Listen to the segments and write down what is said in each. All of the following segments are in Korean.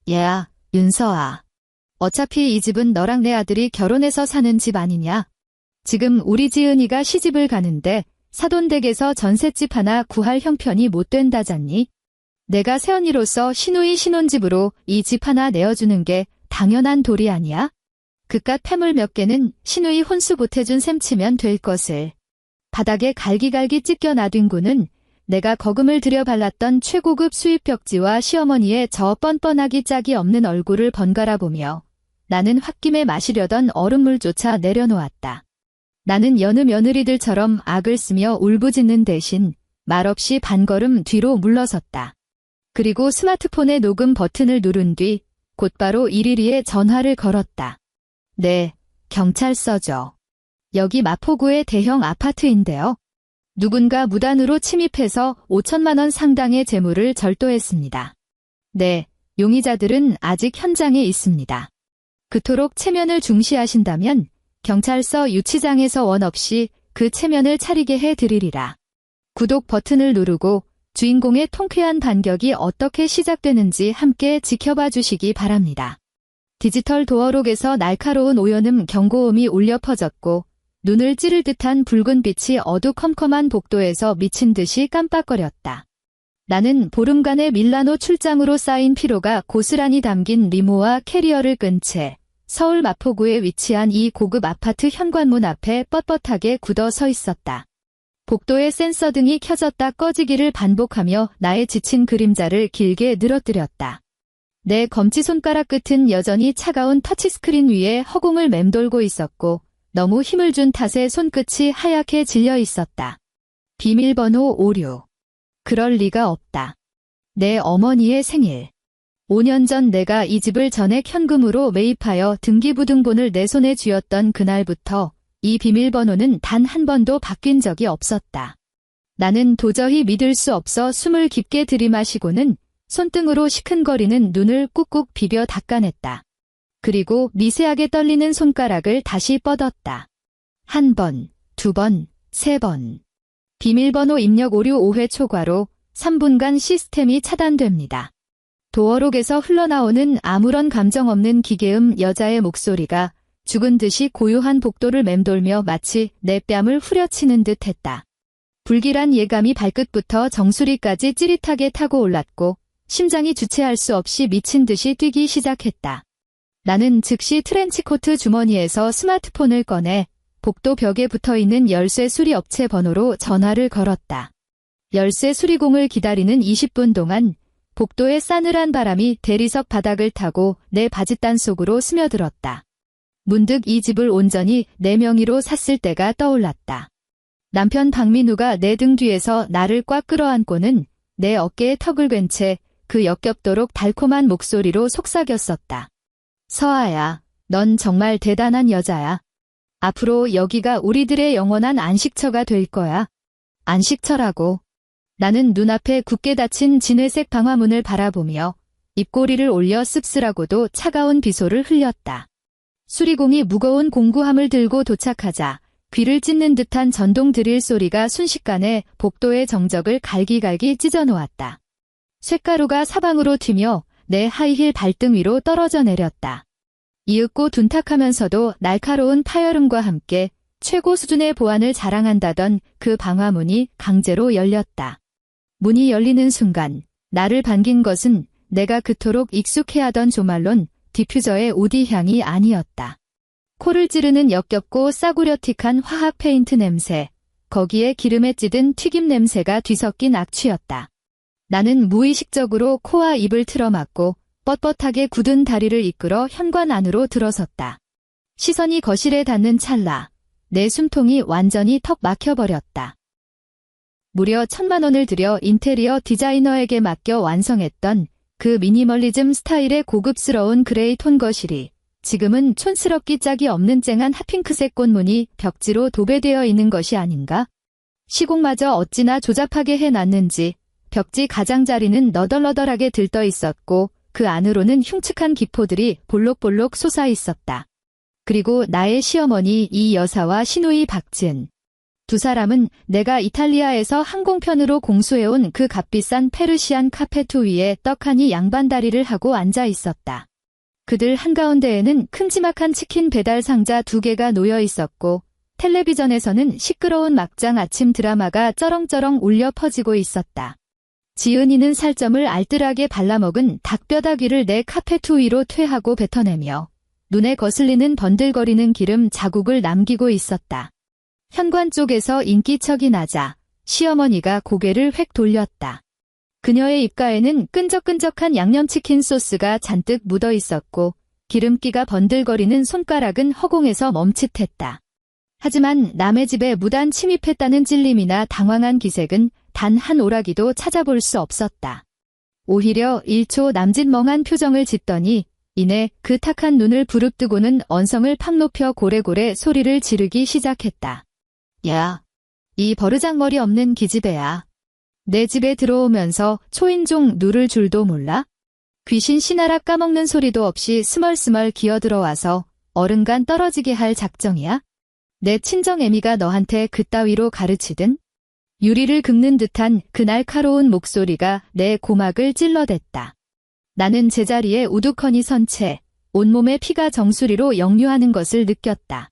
얘야, 윤서아. 어차피 이 집은 너랑 내 아들이 결혼해서 사는 집 아니냐? 지금 우리 지은이가 시집을 가는데 사돈댁에서 전셋집 하나 구할 형편이 못 된다잖니? 내가 새언니로서 시누이 신혼집으로 이 집 하나 내어주는 게 당연한 도리 아니야? 그깟 폐물 몇 개는 시누이 혼수 보태준 셈 치면 될 것을. 바닥에 갈기갈기 찢겨 놔둔 구는 내가 거금을 들여 발랐던 최고급 수입 벽지와 시어머니의 저 뻔뻔하기 짝이 없는 얼굴을 번갈아 보며 나는 홧김에 마시려던 얼음물조차 내려놓았다. 나는 여느 며느리들처럼 악을 쓰며 울부짖는 대신 말없이 반걸음 뒤로 물러섰다. 그리고 스마트폰의 녹음 버튼을 누른 뒤 곧바로 112에 전화를 걸었다. 네, 경찰서죠. 여기 마포구의 대형 아파트인데요. 누군가 무단으로 침입해서 5천만 원 상당의 재물을 절도했습니다. 네, 용의자들은 아직 현장에 있습니다. 그토록 체면을 중시하신다면 경찰서 유치장에서 원 없이 그 체면을 차리게 해드리리라. 구독 버튼을 누르고 주인공의 통쾌한 반격이 어떻게 시작되는지 함께 지켜봐 주시기 바랍니다. 디지털 도어록에서 날카로운 오연음 경고음이 울려 퍼졌고 눈을 찌를 듯한 붉은 빛이 어두컴컴한 복도에서 미친 듯이 깜빡거렸다. 나는 보름간의 밀라노 출장으로 쌓인 피로가 고스란히 담긴 리모와 캐리어를 끈 채 서울 마포구에 위치한 이 고급 아파트 현관문 앞에 뻣뻣하게 굳어 서 있었다. 복도의 센서등이 켜졌다 꺼지기를 반복하며 나의 지친 그림자를 길게 늘어뜨렸다. 내 검지손가락 끝은 여전히 차가운 터치스크린 위에 허공을 맴돌고 있었고 너무 힘을 준 탓에 손끝이 하얗게 질려 있었다. 비밀번호 56. 그럴 리가 없다. 내 어머니의 생일. 5년 전 내가 이 집을 전액 현금으로 매입하여 등기부등본을 내 손에 쥐었던 그날부터 이 비밀번호는 단 한 번도 바뀐 적이 없었다. 나는 도저히 믿을 수 없어 숨을 깊게 들이마시고는 손등으로 시큰거리는 눈을 꾹꾹 비벼 닦아냈다. 그리고 미세하게 떨리는 손가락을 다시 뻗었다. 한 번, 두 번, 세 번. 비밀번호 입력 오류 5회 초과로 3분간 시스템이 차단됩니다. 도어록에서 흘러나오는 아무런 감정 없는 기계음 여자의 목소리가 죽은 듯이 고요한 복도를 맴돌며 마치 내 뺨을 후려치는 듯 했다. 불길한 예감이 발끝부터 정수리까지 찌릿하게 타고 올랐고 심장이 주체할 수 없이 미친 듯이 뛰기 시작했다. 나는 즉시 트렌치코트 주머니에서 스마트폰을 꺼내 복도 벽에 붙어있는 열쇠 수리 업체 번호로 전화를 걸었다. 열쇠 수리공을 기다리는 20분 동안 복도의 싸늘한 바람이 대리석 바닥을 타고 내 바짓단 속으로 스며들었다. 문득 이 집을 온전히 내 명의로 샀을 때가 떠올랐다. 남편 박민우가 내 등 뒤에서 나를 꽉 끌어안고는 내 어깨에 턱을 괜 채 그 역겹도록 달콤한 목소리로 속삭였었다. 서아야, 넌 정말 대단한 여자야. 앞으로 여기가 우리들의 영원한 안식처가 될 거야. 안식처라고. 나는 눈앞에 굳게 닫힌 진회색 방화문을 바라보며 입꼬리를 올려 씁쓸하고도 차가운 비소를 흘렸다. 수리공이 무거운 공구함을 들고 도착하자 귀를 찢는 듯한 전동 드릴 소리가 순식간에 복도의 정적을 갈기갈기 찢어놓았다. 쇳가루가 사방으로 튀며 내 하이힐 발등 위로 떨어져 내렸다. 이윽고 둔탁하면서도 날카로운 파열음과 함께 최고 수준의 보안을 자랑한다던 그 방화문이 강제로 열렸다. 문이 열리는 순간 나를 반긴 것은 내가 그토록 익숙해하던 조말론 디퓨저의 우디 향이 아니었다. 코를 찌르는 역겹고 싸구려틱한 화학 페인트 냄새, 거기에 기름에 찌든 튀김 냄새가 뒤섞인 악취였다. 나는 무의식적으로 코와 입을 틀어막고 뻣뻣하게 굳은 다리를 이끌어 현관 안으로 들어섰다. 시선이 거실에 닿는 찰나 내 숨통이 완전히 턱 막혀버렸다. 무려 1,000만 원을 들여 인테리어 디자이너에게 맡겨 완성했던 그 미니멀리즘 스타일의 고급스러운 그레이 톤 거실이 지금은 촌스럽기 짝이 없는 쨍한 핫핑크색 꽃무늬 벽지로 도배되어 있는 것이 아닌가? 시공마저 어찌나 조잡하게 해놨는지 벽지 가장자리는 너덜너덜하게 들떠 있었고 그 안으로는 흉측한 기포들이 볼록볼록 솟아 있었다. 그리고 나의 시어머니 이 여사와 시누이 박지은. 두 사람은 내가 이탈리아에서 항공편으로 공수해온 그 값비싼 페르시안 카페트 위에 떡하니 양반다리를 하고 앉아 있었다. 그들 한가운데에는 큼지막한 치킨 배달 상자 2개가 놓여 있었고 텔레비전에서는 시끄러운 막장 아침 드라마가 쩌렁쩌렁 울려 퍼지고 있었다. 지은이는 살점을 알뜰하게 발라먹은 닭뼈다귀를 내 카페트 위로 퇴하고 뱉어내며 눈에 거슬리는 번들거리는 기름 자국을 남기고 있었다. 현관 쪽에서 인기척이 나자 시어머니가 고개를 획 돌렸다. 그녀의 입가에는 끈적끈적한 양념치킨 소스가 잔뜩 묻어 있었고 기름기가 번들거리는 손가락은 허공에서 멈칫했다. 하지만 남의 집에 무단 침입했다는 찔림이나 당황한 기색은 단 한 오라기도 찾아볼 수 없었다. 오히려 1초 남짓멍한 표정을 짓더니 이내 그 탁한 눈을 부릅뜨고는 언성을 팍 높여 고래고래 소리를 지르기 시작했다. 야, 이 버르장머리 없는 기집애야. 내 집에 들어오면서 초인종 누를 줄도 몰라? 귀신 씨나락 까먹는 소리도 없이 스멀스멀 기어들어와서 어른간 떨어지게 할 작정이야? 내 친정애미가 너한테 그따위로 가르치든? 유리를 긁는 듯한 그 날카로운 목소리가 내 고막을 찔러댔다. 나는 제자리에 우두커니 선 채 온몸에 피가 정수리로 역류하는 것을 느꼈다.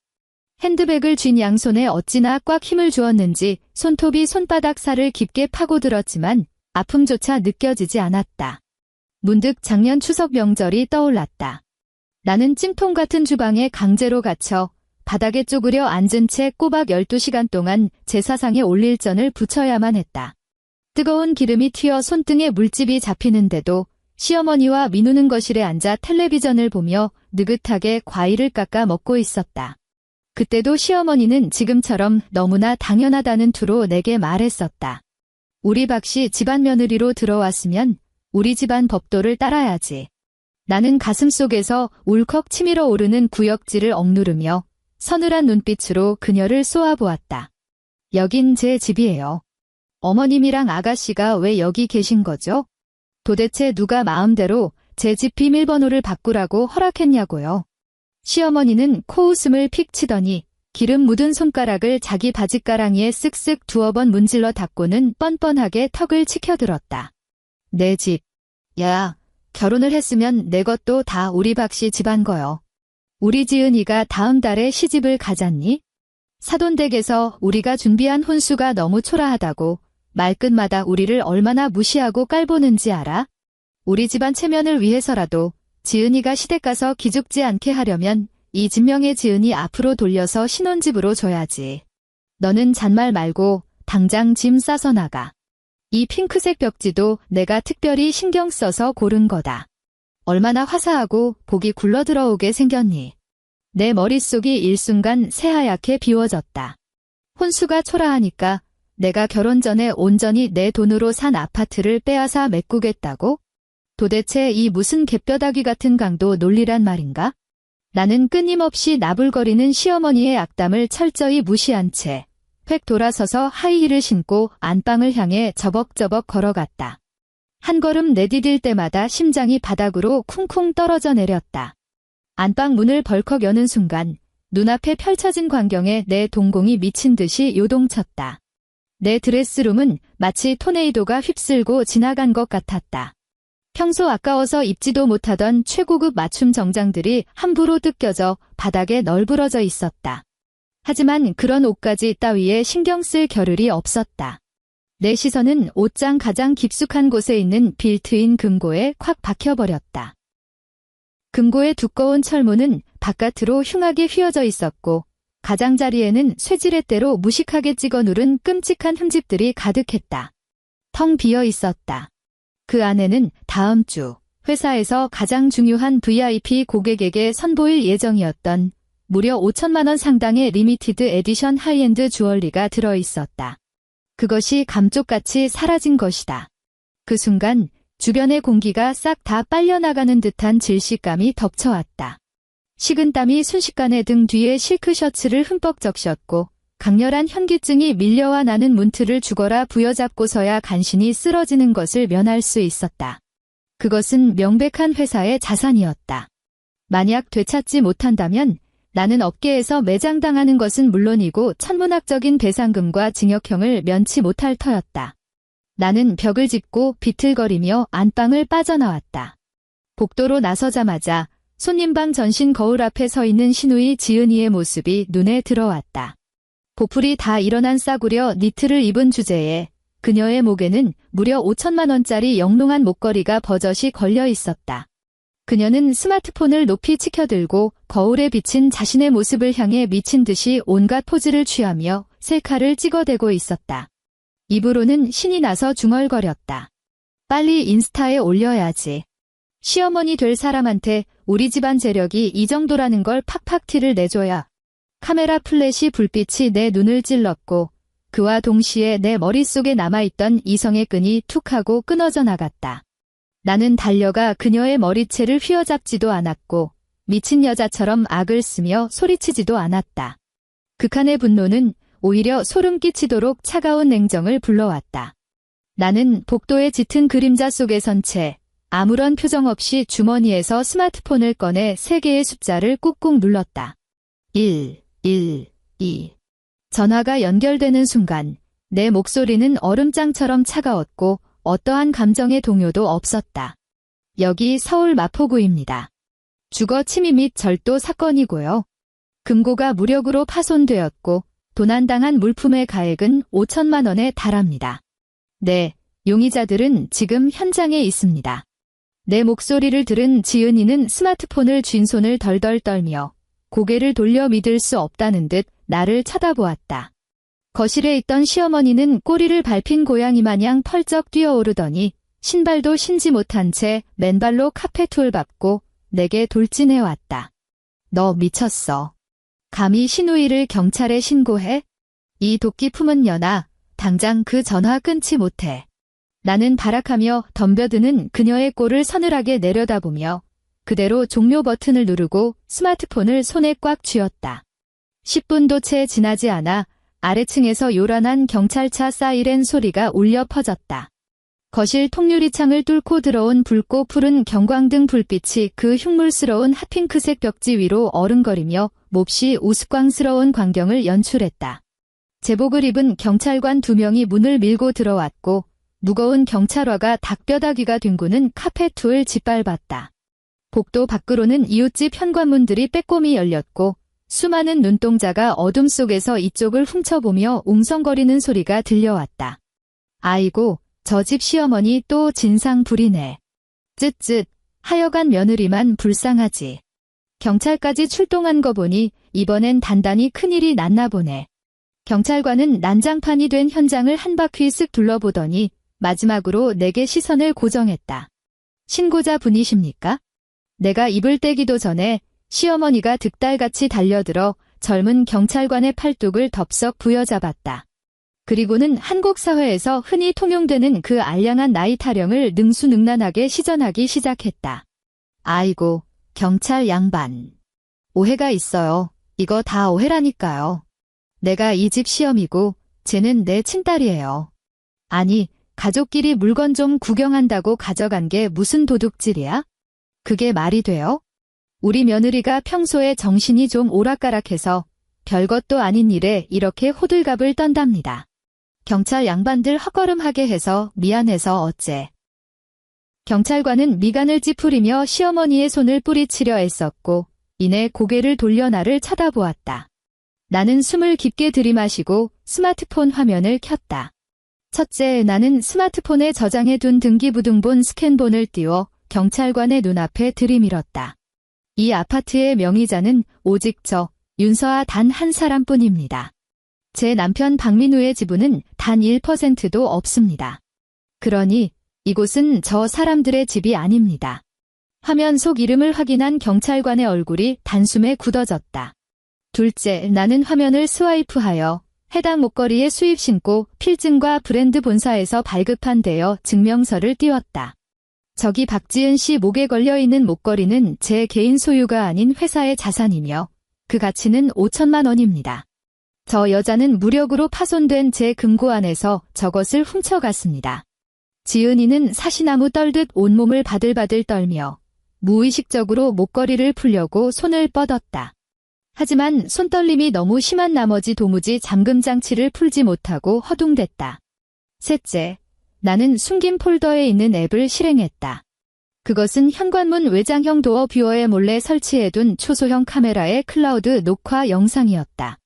핸드백을 쥔 양손에 어찌나 꽉 힘을 주었는지 손톱이 손바닥 살을 깊게 파고들었지만 아픔조차 느껴지지 않았다. 문득 작년 추석 명절이 떠올랐다. 나는 찜통 같은 주방에 강제로 갇혀 바닥에 쪼그려 앉은 채 꼬박 12시간 동안 제사상에 올릴 전을 부쳐야만 했다. 뜨거운 기름이 튀어 손등에 물집이 잡히는데도 시어머니와 미누는 거실에 앉아 텔레비전을 보며 느긋하게 과일을 깎아 먹고 있었다. 그때도 시어머니는 지금처럼 너무나 당연하다는 투로 내게 말했었다. 우리 박씨 집안 며느리로 들어왔으면 우리 집안 법도를 따라야지. 나는 가슴속에서 울컥 치밀어 오르는 구역질을 억누르며 서늘한 눈빛으로 그녀를 쏘아보았다. 여긴 제 집이에요. 어머님이랑 아가씨가 왜 여기 계신 거죠? 도대체 누가 마음대로 제 집 비밀번호를 바꾸라고 허락했냐고요. 시어머니는 코웃음을 픽 치더니 기름 묻은 손가락을 자기 바짓가랑이에 쓱쓱 2번 문질러 닫고는 뻔뻔하게 턱을 치켜들었다. 내 집. 야, 결혼을 했으면 내 것도 다 우리 박씨 집안 거요. 우리 지은이가 다음 달에 시집을 가잖니? 사돈댁에서 우리가 준비한 혼수가 너무 초라하다고 말끝마다 우리를 얼마나 무시하고 깔보는지 알아? 우리 집안 체면을 위해서라도 지은이가 시댁 가서 기죽지 않게 하려면 이 진명의 지은이 앞으로 돌려서 신혼집으로 줘야지. 너는 잔말 말고 당장 짐 싸서 나가. 이 핑크색 벽지도 내가 특별히 신경 써서 고른 거다. 얼마나 화사하고 복이 굴러들어오게 생겼니. 내 머릿속이 일순간 새하얗게 비워졌다. 혼수가 초라하니까 내가 결혼 전에 온전히 내 돈으로 산 아파트를 빼앗아 메꾸겠다고? 도대체 이 무슨 갯뼈다귀 같은 강도 논리란 말인가? 나는 끊임없이 나불거리는 시어머니의 악담을 철저히 무시한 채 획 돌아서서 하이힐을 신고 안방을 향해 저벅저벅 걸어갔다. 한 걸음 내디딜 때마다 심장이 바닥으로 쿵쿵 떨어져 내렸다. 안방 문을 벌컥 여는 순간 눈앞에 펼쳐진 광경에 내 동공이 미친 듯이 요동쳤다. 내 드레스룸은 마치 토네이도가 휩쓸고 지나간 것 같았다. 평소 아까워서 입지도 못하던 최고급 맞춤 정장들이 함부로 뜯겨져 바닥에 널브러져 있었다. 하지만 그런 옷가지 따위에 신경 쓸 겨를이 없었다. 내 시선은 옷장 가장 깊숙한 곳에 있는 빌트인 금고에 콱 박혀버렸다. 금고의 두꺼운 철문은 바깥으로 흉하게 휘어져 있었고 가장자리에는 쇠지렛대로 무식하게 찍어 누른 끔찍한 흠집들이 가득했다. 텅 비어 있었다. 그 안에는 다음 주 회사에서 가장 중요한 VIP 고객에게 선보일 예정이었던 무려 5천만 원 상당의 리미티드 에디션 하이엔드 주얼리가 들어있었다. 그것이 감쪽같이 사라진 것이다. 그 순간 주변의 공기가 싹 다 빨려나가는 듯한 질식감이 덮쳐왔다. 식은땀이 순식간에 등 뒤에 실크 셔츠를 흠뻑 적셨고 강렬한 현기증이 밀려와 나는 문틀을 죽어라 부여잡고서야 간신히 쓰러지는 것을 면할 수 있었다. 그것은 명백한 회사의 자산이었다. 만약 되찾지 못한다면 나는 업계에서 매장당하는 것은 물론이고 천문학적인 배상금과 징역형을 면치 못할 터였다. 나는 벽을 짚고 비틀거리며 안방을 빠져나왔다. 복도로 나서자마자 손님방 전신 거울 앞에 서 있는 시누이 지은이의 모습이 눈에 들어왔다. 보풀이 다 일어난 싸구려 니트를 입은 주제에 그녀의 목에는 무려 5천만 원짜리 영롱한 목걸이가 버젓이 걸려 있었다. 그녀는 스마트폰을 높이 치켜들고 거울에 비친 자신의 모습을 향해 미친 듯이 온갖 포즈를 취하며 셀카를 찍어대고 있었다. 입으로는 신이 나서 중얼거렸다. 빨리 인스타에 올려야지. 시어머니 될 사람한테 우리 집안 재력이 이 정도라는 걸 팍팍 티를 내줘야. 카메라 플래시 불빛이 내 눈을 찔렀고 그와 동시에 내 머릿속에 남아있던 이성의 끈이 툭 하고 끊어져 나갔다. 나는 달려가 그녀의 머리채를 휘어잡지도 않았고 미친 여자처럼 악을 쓰며 소리치지도 않았다. 극한의 분노는 오히려 소름 끼치도록 차가운 냉정을 불러왔다. 나는 복도의 짙은 그림자 속에 선 채 아무런 표정 없이 주머니에서 스마트폰을 꺼내 3개의 숫자를 꾹꾹 눌렀다. 1, 1, 2. 전화가 연결되는 순간 내 목소리는 얼음장처럼 차가웠고 어떠한 감정의 동요도 없었다. 여기 서울 마포구입니다. 주거 침입 및 절도 사건이고요. 금고가 무력으로 파손되었고 도난당한 물품의 가액은 5천만 원에 달합니다. 네, 용의자들은 지금 현장에 있습니다. 내 목소리를 들은 지은이는 스마트폰을 쥔 손을 덜덜 떨며 고개를 돌려 믿을 수 없다는 듯 나를 쳐다보았다. 거실에 있던 시어머니는 꼬리를 밟힌 고양이 마냥 펄쩍 뛰어오르더니 신발도 신지 못한 채 맨발로 카페트를 밟고 내게 돌진해왔다. 너 미쳤어. 감히 시누이를 경찰에 신고해? 이 도끼 품은 년아, 당장 그 전화 끊지 못해. 나는 발악하며 덤벼드는 그녀의 꼴을 서늘하게 내려다보며 그대로 종료 버튼을 누르고 스마트폰을 손에 꽉 쥐었다. 10분도 채 지나지 않아 아래층에서 요란한 경찰차 사이렌 소리가 울려 퍼졌다. 거실 통유리창을 뚫고 들어온 붉고 푸른 경광등 불빛이 그 흉물스러운 핫핑크색 벽지 위로 어른거리며 몹시 우스꽝스러운 광경을 연출했다. 제복을 입은 경찰관 2명이 문을 밀고 들어왔고 무거운 경찰화가 닭뼈다귀가 뒹구는 카페트를 짓밟았다. 복도 밖으로는 이웃집 현관문들이 빼꼼히 열렸고 수많은 눈동자가 어둠 속에서 이쪽을 훔쳐보며 웅성거리는 소리가 들려왔다. 아이고, 저 집 시어머니 또 진상 부리네. 쯧쯧, 하여간 며느리만 불쌍하지. 경찰까지 출동한 거 보니 이번엔 단단히 큰일이 났나 보네. 경찰관은 난장판이 된 현장을 한 바퀴 쓱 둘러보더니 마지막으로 내게 시선을 고정했다. 신고자 분이십니까? 내가 입을 떼기도 전에 시어머니가 득달같이 달려들어 젊은 경찰관의 팔뚝을 덥석 부여잡았다. 그리고는 한국 사회에서 흔히 통용되는 그 알량한 나이 타령을 능수능란하게 시전하기 시작했다. 아이고, 경찰 양반. 오해가 있어요. 이거 다 오해라니까요. 내가 이 집 시어미고 쟤는 내 친딸이에요. 아니, 가족끼리 물건 좀 구경한다고 가져간 게 무슨 도둑질이야? 그게 말이 돼요? 우리 며느리가 평소에 정신이 좀 오락가락해서 별것도 아닌 일에 이렇게 호들갑을 떤답니다. 경찰 양반들 헛걸음하게 해서 미안해서 어째. 경찰관은 미간을 찌푸리며 시어머니의 손을 뿌리치려 애썼고 이내 고개를 돌려 나를 쳐다보았다. 나는 숨을 깊게 들이마시고 스마트폰 화면을 켰다. 첫째, 나는 스마트폰에 저장해둔 등기부등본 스캔본을 띄워 경찰관의 눈앞에 들이밀었다. 이 아파트의 명의자는 오직 저 윤서아 단 한 사람뿐입니다. 제 남편 박민우의 지분은 단 1%도 없습니다. 그러니 이곳은 저 사람들의 집이 아닙니다. 화면 속 이름을 확인한 경찰관의 얼굴이 단숨에 굳어졌다. 둘째, 나는 화면을 스와이프하여 해당 목걸이의 수입 신고 필증과 브랜드 본사에서 발급한 대여 증명서를 띄웠다. 저기 박지은 씨 목에 걸려있는 목걸이는 제 개인 소유가 아닌 회사의 자산이며 그 가치는 5천만 원입니다. 저 여자는 무력으로 파손된 제 금고 안에서 저것을 훔쳐갔습니다. 지은이는 사시나무 떨듯 온몸을 바들바들 떨며 무의식적으로 목걸이를 풀려고 손을 뻗었다. 하지만 손떨림이 너무 심한 나머지 도무지 잠금 장치를 풀지 못하고 허둥댔다. 셋째, 나는 숨긴 폴더에 있는 앱을 실행했다. 그것은 현관문 외장형 도어 뷰어에 몰래 설치해둔 초소형 카메라의 클라우드 녹화 영상이었다.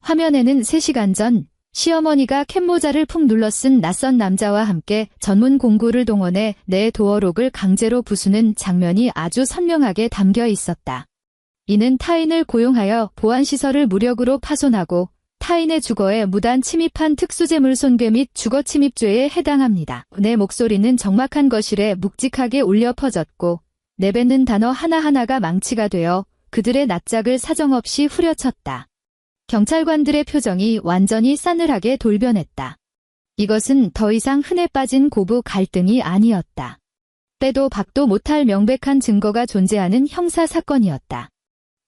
화면에는 3시간 전 시어머니가 캡모자를 푹 눌러 쓴 낯선 남자와 함께 전문 공구를 동원해 내 도어록을 강제로 부수는 장면이 아주 선명하게 담겨 있었다. 이는 타인을 고용하여 보안시설을 무력으로 파손하고 타인의 주거에 무단 침입한 특수재물 손괴 및 주거침입죄에 해당합니다. 내 목소리는 적막한 거실에 묵직하게 울려 퍼졌고 내뱉는 단어 하나하나가 망치가 되어 그들의 낯짝을 사정없이 후려쳤다. 경찰관들의 표정이 완전히 싸늘하게 돌변했다. 이것은 더 이상 흔해 빠진 고부 갈등이 아니었다. 빼도 박도 못할 명백한 증거가 존재하는 형사사건이었다.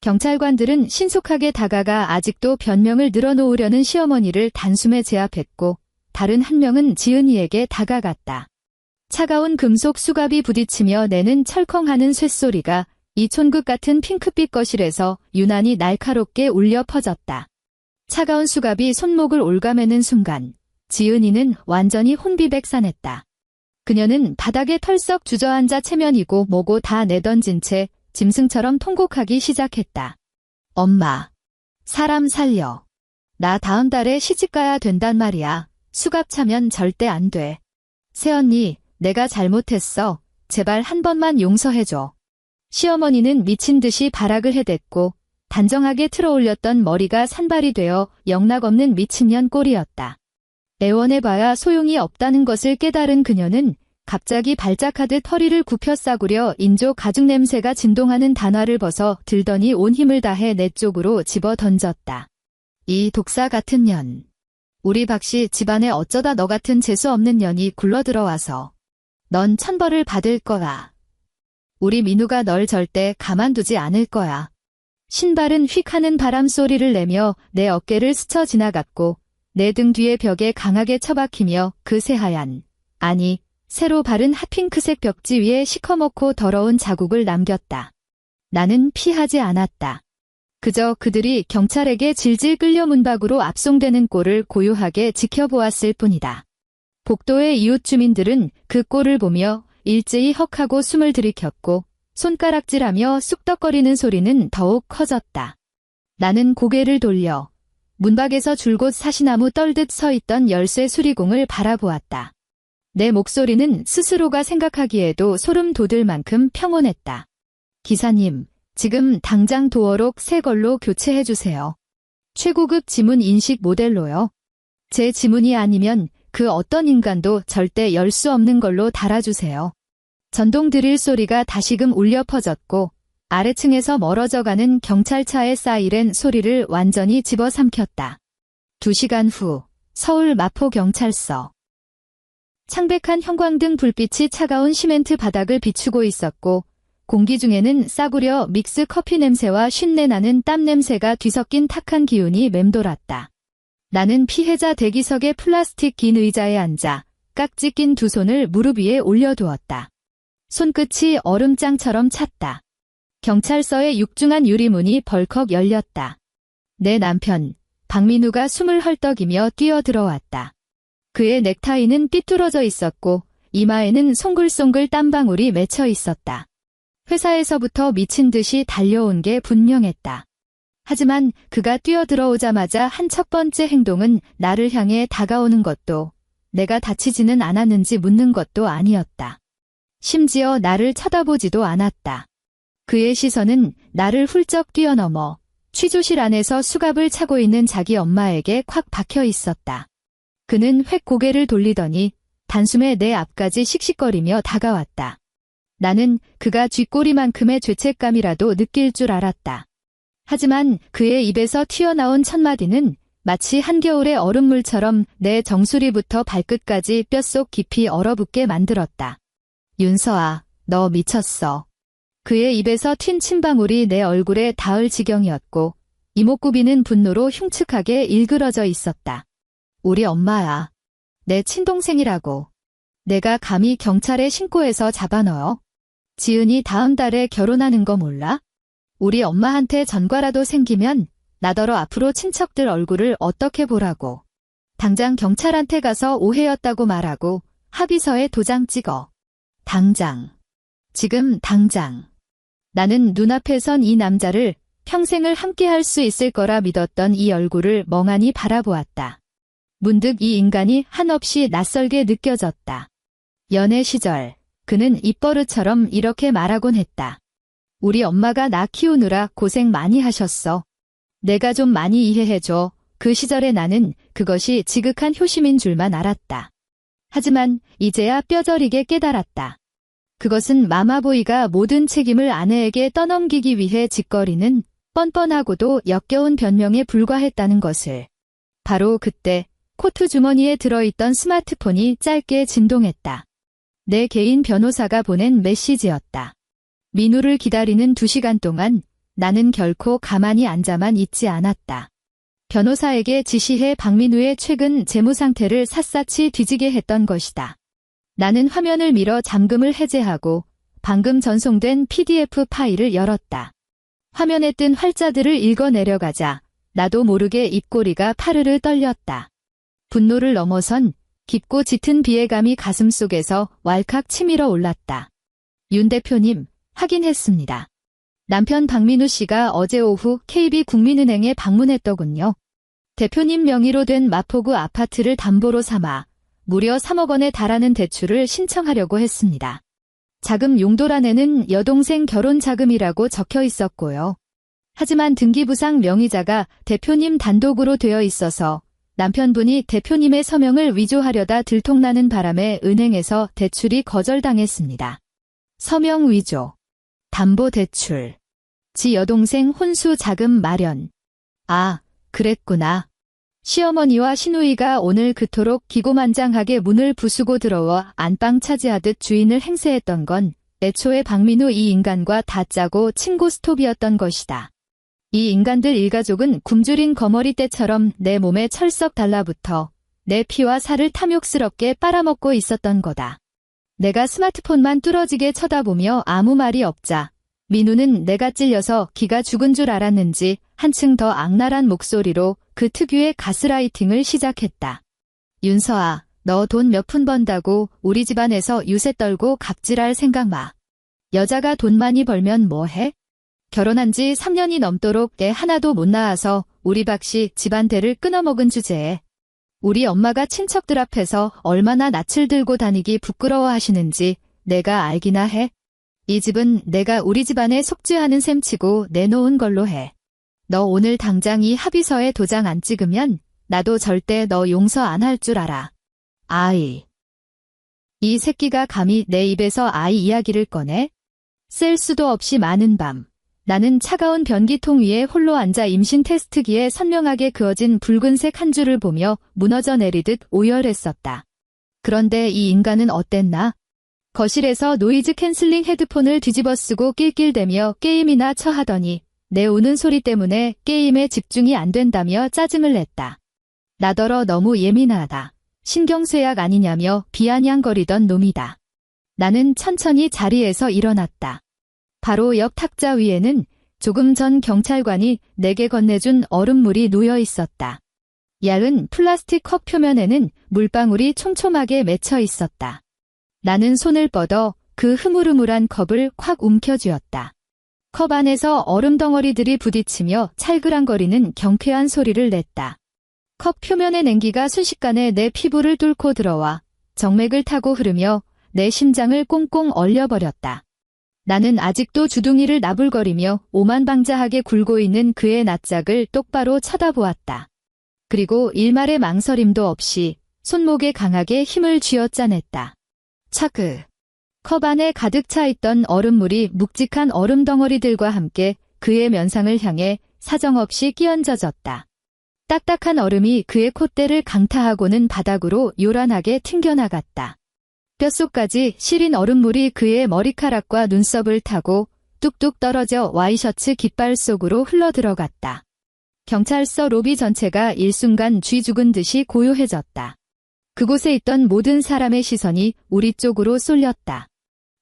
경찰관들은 신속하게 다가가 아직도 변명을 늘어놓으려는 시어머니를 단숨에 제압했고 다른 한 명은 지은이에게 다가갔다. 차가운 금속 수갑이 부딪히며 내는 철컹하는 쇳소리가 이 촌극 같은 핑크빛 거실에서 유난히 날카롭게 울려 퍼졌다. 차가운 수갑이 손목을 올가매는 순간 지은이는 완전히 혼비백산했다. 그녀는 바닥에 털썩 주저앉아 체면이고 뭐고 다 내던진 채 짐승처럼 통곡하기 시작했다. 엄마, 사람 살려. 나 다음 달에 시집가야 된단 말이야. 수갑 차면 절대 안 돼. 새언니, 내가 잘못했어. 제발 한 번만 용서해줘. 시어머니는 미친 듯이 발악을 해댔고 단정하게 틀어올렸던 머리가 산발이 되어 영락없는 미친년 꼴이었다. 애원해봐야 소용이 없다는 것을 깨달은 그녀는 갑자기 발작하듯 허리를 굽혀 싸구려 인조 가죽 냄새가 진동하는 단화를 벗어 들더니 온 힘을 다해 내 쪽으로 집어 던졌다. 이 독사 같은 년. 우리 박씨 집안에 어쩌다 너 같은 재수 없는 년이 굴러들어와서. 넌 천벌을 받을 거야. 우리 민우가 널 절대 가만두지 않을 거야. 신발은 휙 하는 바람 소리를 내며 내 어깨를 스쳐 지나갔고 내 등 뒤에 벽에 강하게 처박히며 그 새하얀, 아니 새로 바른 핫핑크색 벽지 위에 시커멓고 더러운 자국을 남겼다. 나는 피하지 않았다. 그저 그들이 경찰에게 질질 끌려 문 밖으로 압송되는 꼴을 고요하게 지켜보았을 뿐이다. 복도의 이웃 주민들은 그 꼴을 보며 일제히 헉하고 숨을 들이켰고 손가락질하며 쑥덕거리는 소리는 더욱 커졌다. 나는 고개를 돌려 문밖에서 줄곧 사시나무 떨듯 서 있던 열쇠 수리공을 바라보았다. 내 목소리는 스스로가 생각하기에도 소름 돋을 만큼 평온했다. 기사님, 지금 당장 도어록 새 걸로 교체해주세요. 최고급 지문 인식 모델로요. 제 지문이 아니면 그 어떤 인간도 절대 열 수 없는 걸로 달아주세요. 전동 드릴 소리가 다시금 울려 퍼졌고 아래층에서 멀어져가는 경찰차의 사이렌 소리를 완전히 집어삼켰다. 2시간 후 서울 마포경찰서. 창백한 형광등 불빛이 차가운 시멘트 바닥을 비추고 있었고 공기 중에는 싸구려 믹스 커피 냄새와 쉰내 나는 땀 냄새가 뒤섞인 탁한 기운이 맴돌았다. 나는 피해자 대기석의 플라스틱 긴 의자에 앉아 깍지 낀 두 손을 무릎 위에 올려두었다. 손끝이 얼음장처럼 찼다. 경찰서의 육중한 유리문이 벌컥 열렸다. 내 남편, 박민우가 숨을 헐떡이며 뛰어들어왔다. 그의 넥타이는 삐뚤어져 있었고 이마에는 송글송글 땀방울이 맺혀 있었다. 회사에서부터 미친 듯이 달려온 게 분명했다. 하지만 그가 뛰어들어오자마자 한 첫 번째 행동은 나를 향해 다가오는 것도 내가 다치지는 않았는지 묻는 것도 아니었다. 심지어 나를 쳐다보지도 않았다. 그의 시선은 나를 훌쩍 뛰어넘어 취조실 안에서 수갑을 차고 있는 자기 엄마에게 콱 박혀 있었다. 그는 획 고개를 돌리더니 단숨에 내 앞까지 씩씩거리며 다가왔다. 나는 그가 쥐꼬리만큼의 죄책감이라도 느낄 줄 알았다. 하지만 그의 입에서 튀어나온 첫 마디는 마치 한겨울의 얼음물처럼 내 정수리부터 발끝까지 뼛속 깊이 얼어붙게 만들었다. 윤서아, 너 미쳤어. 그의 입에서 튄 침방울이 내 얼굴에 닿을 지경이었고 이목구비는 분노로 흉측하게 일그러져 있었다. 우리 엄마야. 내 친동생이라고. 내가 감히 경찰에 신고해서 잡아넣어? 지은이 다음 달에 결혼하는 거 몰라? 우리 엄마한테 전과라도 생기면 나더러 앞으로 친척들 얼굴을 어떻게 보라고. 당장 경찰한테 가서 오해였다고 말하고 합의서에 도장 찍어. 당장. 지금 당장. 나는 눈앞에 선 이 남자를 평생을 함께할 수 있을 거라 믿었던 이 얼굴을 멍하니 바라보았다. 문득 이 인간이 한없이 낯설게 느껴졌다. 연애 시절 그는 입버릇처럼 이렇게 말하곤 했다. 우리 엄마가 나 키우느라 고생 많이 하셨어. 내가 좀 많이 이해해줘. 그 시절에 나는 그것이 지극한 효심인 줄만 알았다. 하지만 이제야 뼈저리게 깨달았다. 그것은 마마보이가 모든 책임을 아내에게 떠넘기기 위해 짓거리는 뻔뻔하고도 역겨운 변명에 불과했다는 것을. 바로 그때 코트 주머니에 들어있던 스마트폰이 짧게 진동했다. 내 개인 변호사가 보낸 메시지였다. 민우를 기다리는 2시간 동안 나는 결코 가만히 앉아만 있지 않았다. 변호사에게 지시해 박민우의 최근 재무 상태를 샅샅이 뒤지게 했던 것이다. 나는 화면을 밀어 잠금을 해제하고 방금 전송된 PDF 파일을 열었다. 화면에 뜬 활자들을 읽어 내려가자 나도 모르게 입꼬리가 파르르 떨렸다. 분노를 넘어선 깊고 짙은 비애감이 가슴속에서 왈칵 치밀어 올랐다. 윤 대표님, 확인했습니다. 남편 박민우 씨가 어제 오후 KB국민은행에 방문했더군요. 대표님 명의로 된 마포구 아파트를 담보로 삼아 무려 3억 원에 달하는 대출을 신청하려고 했습니다. 자금 용도란에는 여동생 결혼 자금이라고 적혀 있었고요. 하지만 등기부상 명의자가 대표님 단독으로 되어 있어서 남편분이 대표님의 서명을 위조하려다 들통나는 바람에 은행에서 대출이 거절당했습니다. 서명 위조, 담보대출, 지 여동생 혼수 자금 마련. 아, 그랬구나. 시어머니와 시누이가 오늘 그토록 기고만장하게 문을 부수고 들어와 안방 차지하듯 주인을 행세했던 건 애초에 박민우 이 인간과 다짜고 친구 스톱이었던 것이다. 이 인간들 일가족은 굶주린 거머리 떼처럼 내 몸에 철썩 달라붙어 내 피와 살을 탐욕스럽게 빨아먹고 있었던 거다. 내가 스마트폰만 뚫어지게 쳐다보며 아무 말이 없자 민우는 내가 찔려서 기가 죽은 줄 알았는지 한층 더 악랄한 목소리로 그 특유의 가스라이팅을 시작했다. 윤서아, 너 돈 몇 푼 번다고 우리 집안에서 유세 떨고 갑질할 생각 마. 여자가 돈 많이 벌면 뭐해? 결혼한 지 3년이 넘도록 애 하나도 못 낳아서 우리 박씨 집안대를 끊어먹은 주제에 우리 엄마가 친척들 앞에서 얼마나 낯을 들고 다니기 부끄러워하시는지 내가 알기나 해. 이 집은 내가 우리 집안에 속죄하는 셈치고 내놓은 걸로 해. 너 오늘 당장 이 합의서에 도장 안 찍으면 나도 절대 너 용서 안 할 줄 알아. 아이. 이 새끼가 감히 내 입에서 아이 이야기를 꺼내? 셀 수도 없이 많은 밤. 나는 차가운 변기통 위에 홀로 앉아 임신 테스트기에 선명하게 그어진 붉은색 한 줄을 보며 무너져 내리듯 오열했었다. 그런데 이 인간은 어땠나? 거실에서 노이즈 캔슬링 헤드폰을 뒤집어 쓰고 낄낄대며 게임이나 쳐하더니 내 우는 소리 때문에 게임에 집중이 안 된다며 짜증을 냈다. 나더러 너무 예민하다. 신경쇠약 아니냐며 비아냥거리던 놈이다. 나는 천천히 자리에서 일어났다. 바로 옆 탁자 위에는 조금 전 경찰관이 내게 건네준 얼음물이 놓여 있었다. 얇은 플라스틱 컵 표면에는 물방울이 촘촘하게 맺혀 있었다. 나는 손을 뻗어 그 흐물흐물한 컵을 콱 움켜쥐었다. 컵 안에서 얼음 덩어리들이 부딪히며 찰그랑거리는 경쾌한 소리를 냈다. 컵 표면의 냉기가 순식간에 내 피부를 뚫고 들어와 정맥을 타고 흐르며 내 심장을 꽁꽁 얼려버렸다. 나는 아직도 주둥이를 나불거리며 오만방자하게 굴고 있는 그의 낯짝을 똑바로 쳐다보았다. 그리고 일말의 망설임도 없이 손목에 강하게 힘을 쥐어짜냈다. 차그. 컵 안에 가득 차 있던 얼음물이 묵직한 얼음 덩어리들과 함께 그의 면상을 향해 사정없이 끼얹어졌다. 딱딱한 얼음이 그의 콧대를 강타하고는 바닥으로 요란하게 튕겨나갔다. 뼛속까지 시린 얼음물이 그의 머리카락과 눈썹을 타고 뚝뚝 떨어져 와이셔츠 깃발 속으로 흘러들어갔다. 경찰서 로비 전체가 일순간 쥐 죽은 듯이 고요해졌다. 그곳에 있던 모든 사람의 시선이 우리 쪽으로 쏠렸다.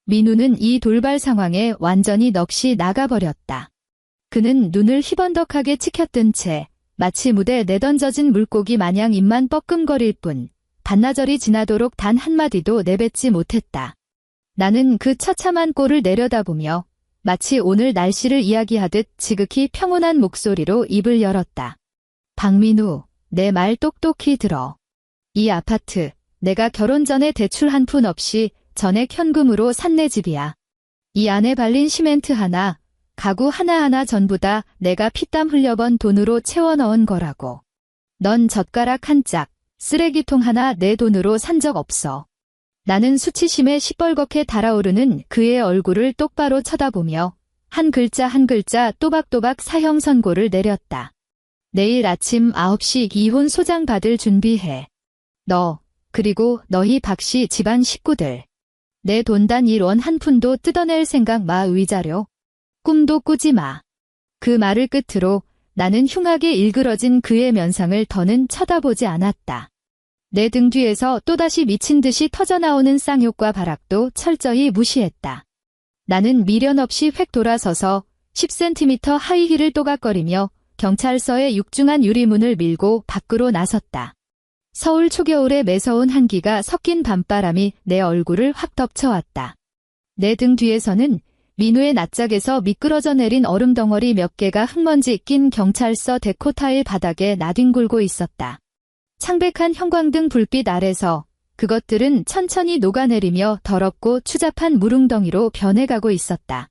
민우는 이 돌발 상황에 완전히 넋이 나가버렸다. 그는 눈을 희번덕하게 치켜뜬 채 마치 무대에 내던져진 물고기 마냥 입만 뻐끔거릴 뿐 반나절이 지나도록 단 한마디도 내뱉지 못했다. 나는 그 처참한 꼴을 내려다보며 마치 오늘 날씨를 이야기하듯 지극히 평온한 목소리로 입을 열었다. 박민우, 내 말 똑똑히 들어. 이 아파트, 내가 결혼 전에 대출 한 푼 없이 전액 현금으로 산 내 집이야. 이 안에 발린 시멘트 하나, 가구 하나하나 전부 다 내가 피땀 흘려번 돈으로 채워 넣은 거라고. 넌 젓가락 한 짝, 쓰레기통 하나 내 돈으로 산 적 없어. 나는 수치심에 시뻘겋게 달아오르는 그의 얼굴을 똑바로 쳐다보며 한 글자 한 글자 또박또박 사형 선고를 내렸다. 내일 아침 9시 이혼 소장 받을 준비해. 너, 그리고 너희 박씨 집안 식구들. 내 돈 단 1원 한 푼도 뜯어낼 생각 마 위자료. 꿈도 꾸지 마. 그 말을 끝으로 나는 흉하게 일그러진 그의 면상을 더는 쳐다보지 않았다. 내 등 뒤에서 또다시 미친 듯이 터져나오는 쌍욕과 발악도 철저히 무시했다. 나는 미련 없이 획 돌아서서 10cm 하이힐을 또각거리며 경찰서의 육중한 유리문을 밀고 밖으로 나섰다. 서울 초겨울의 매서운 한기가 섞인 밤바람이 내 얼굴을 확 덮쳐왔다. 내 등 뒤에서는 민우의 낯짝에서 미끄러져 내린 얼음 덩어리 몇 개가 흙먼지 낀 경찰서 데코 타일 바닥에 나뒹굴고 있었다. 창백한 형광등 불빛 아래서 그것들은 천천히 녹아내리며 더럽고 추잡한 무릉덩이로 변해가고 있었다.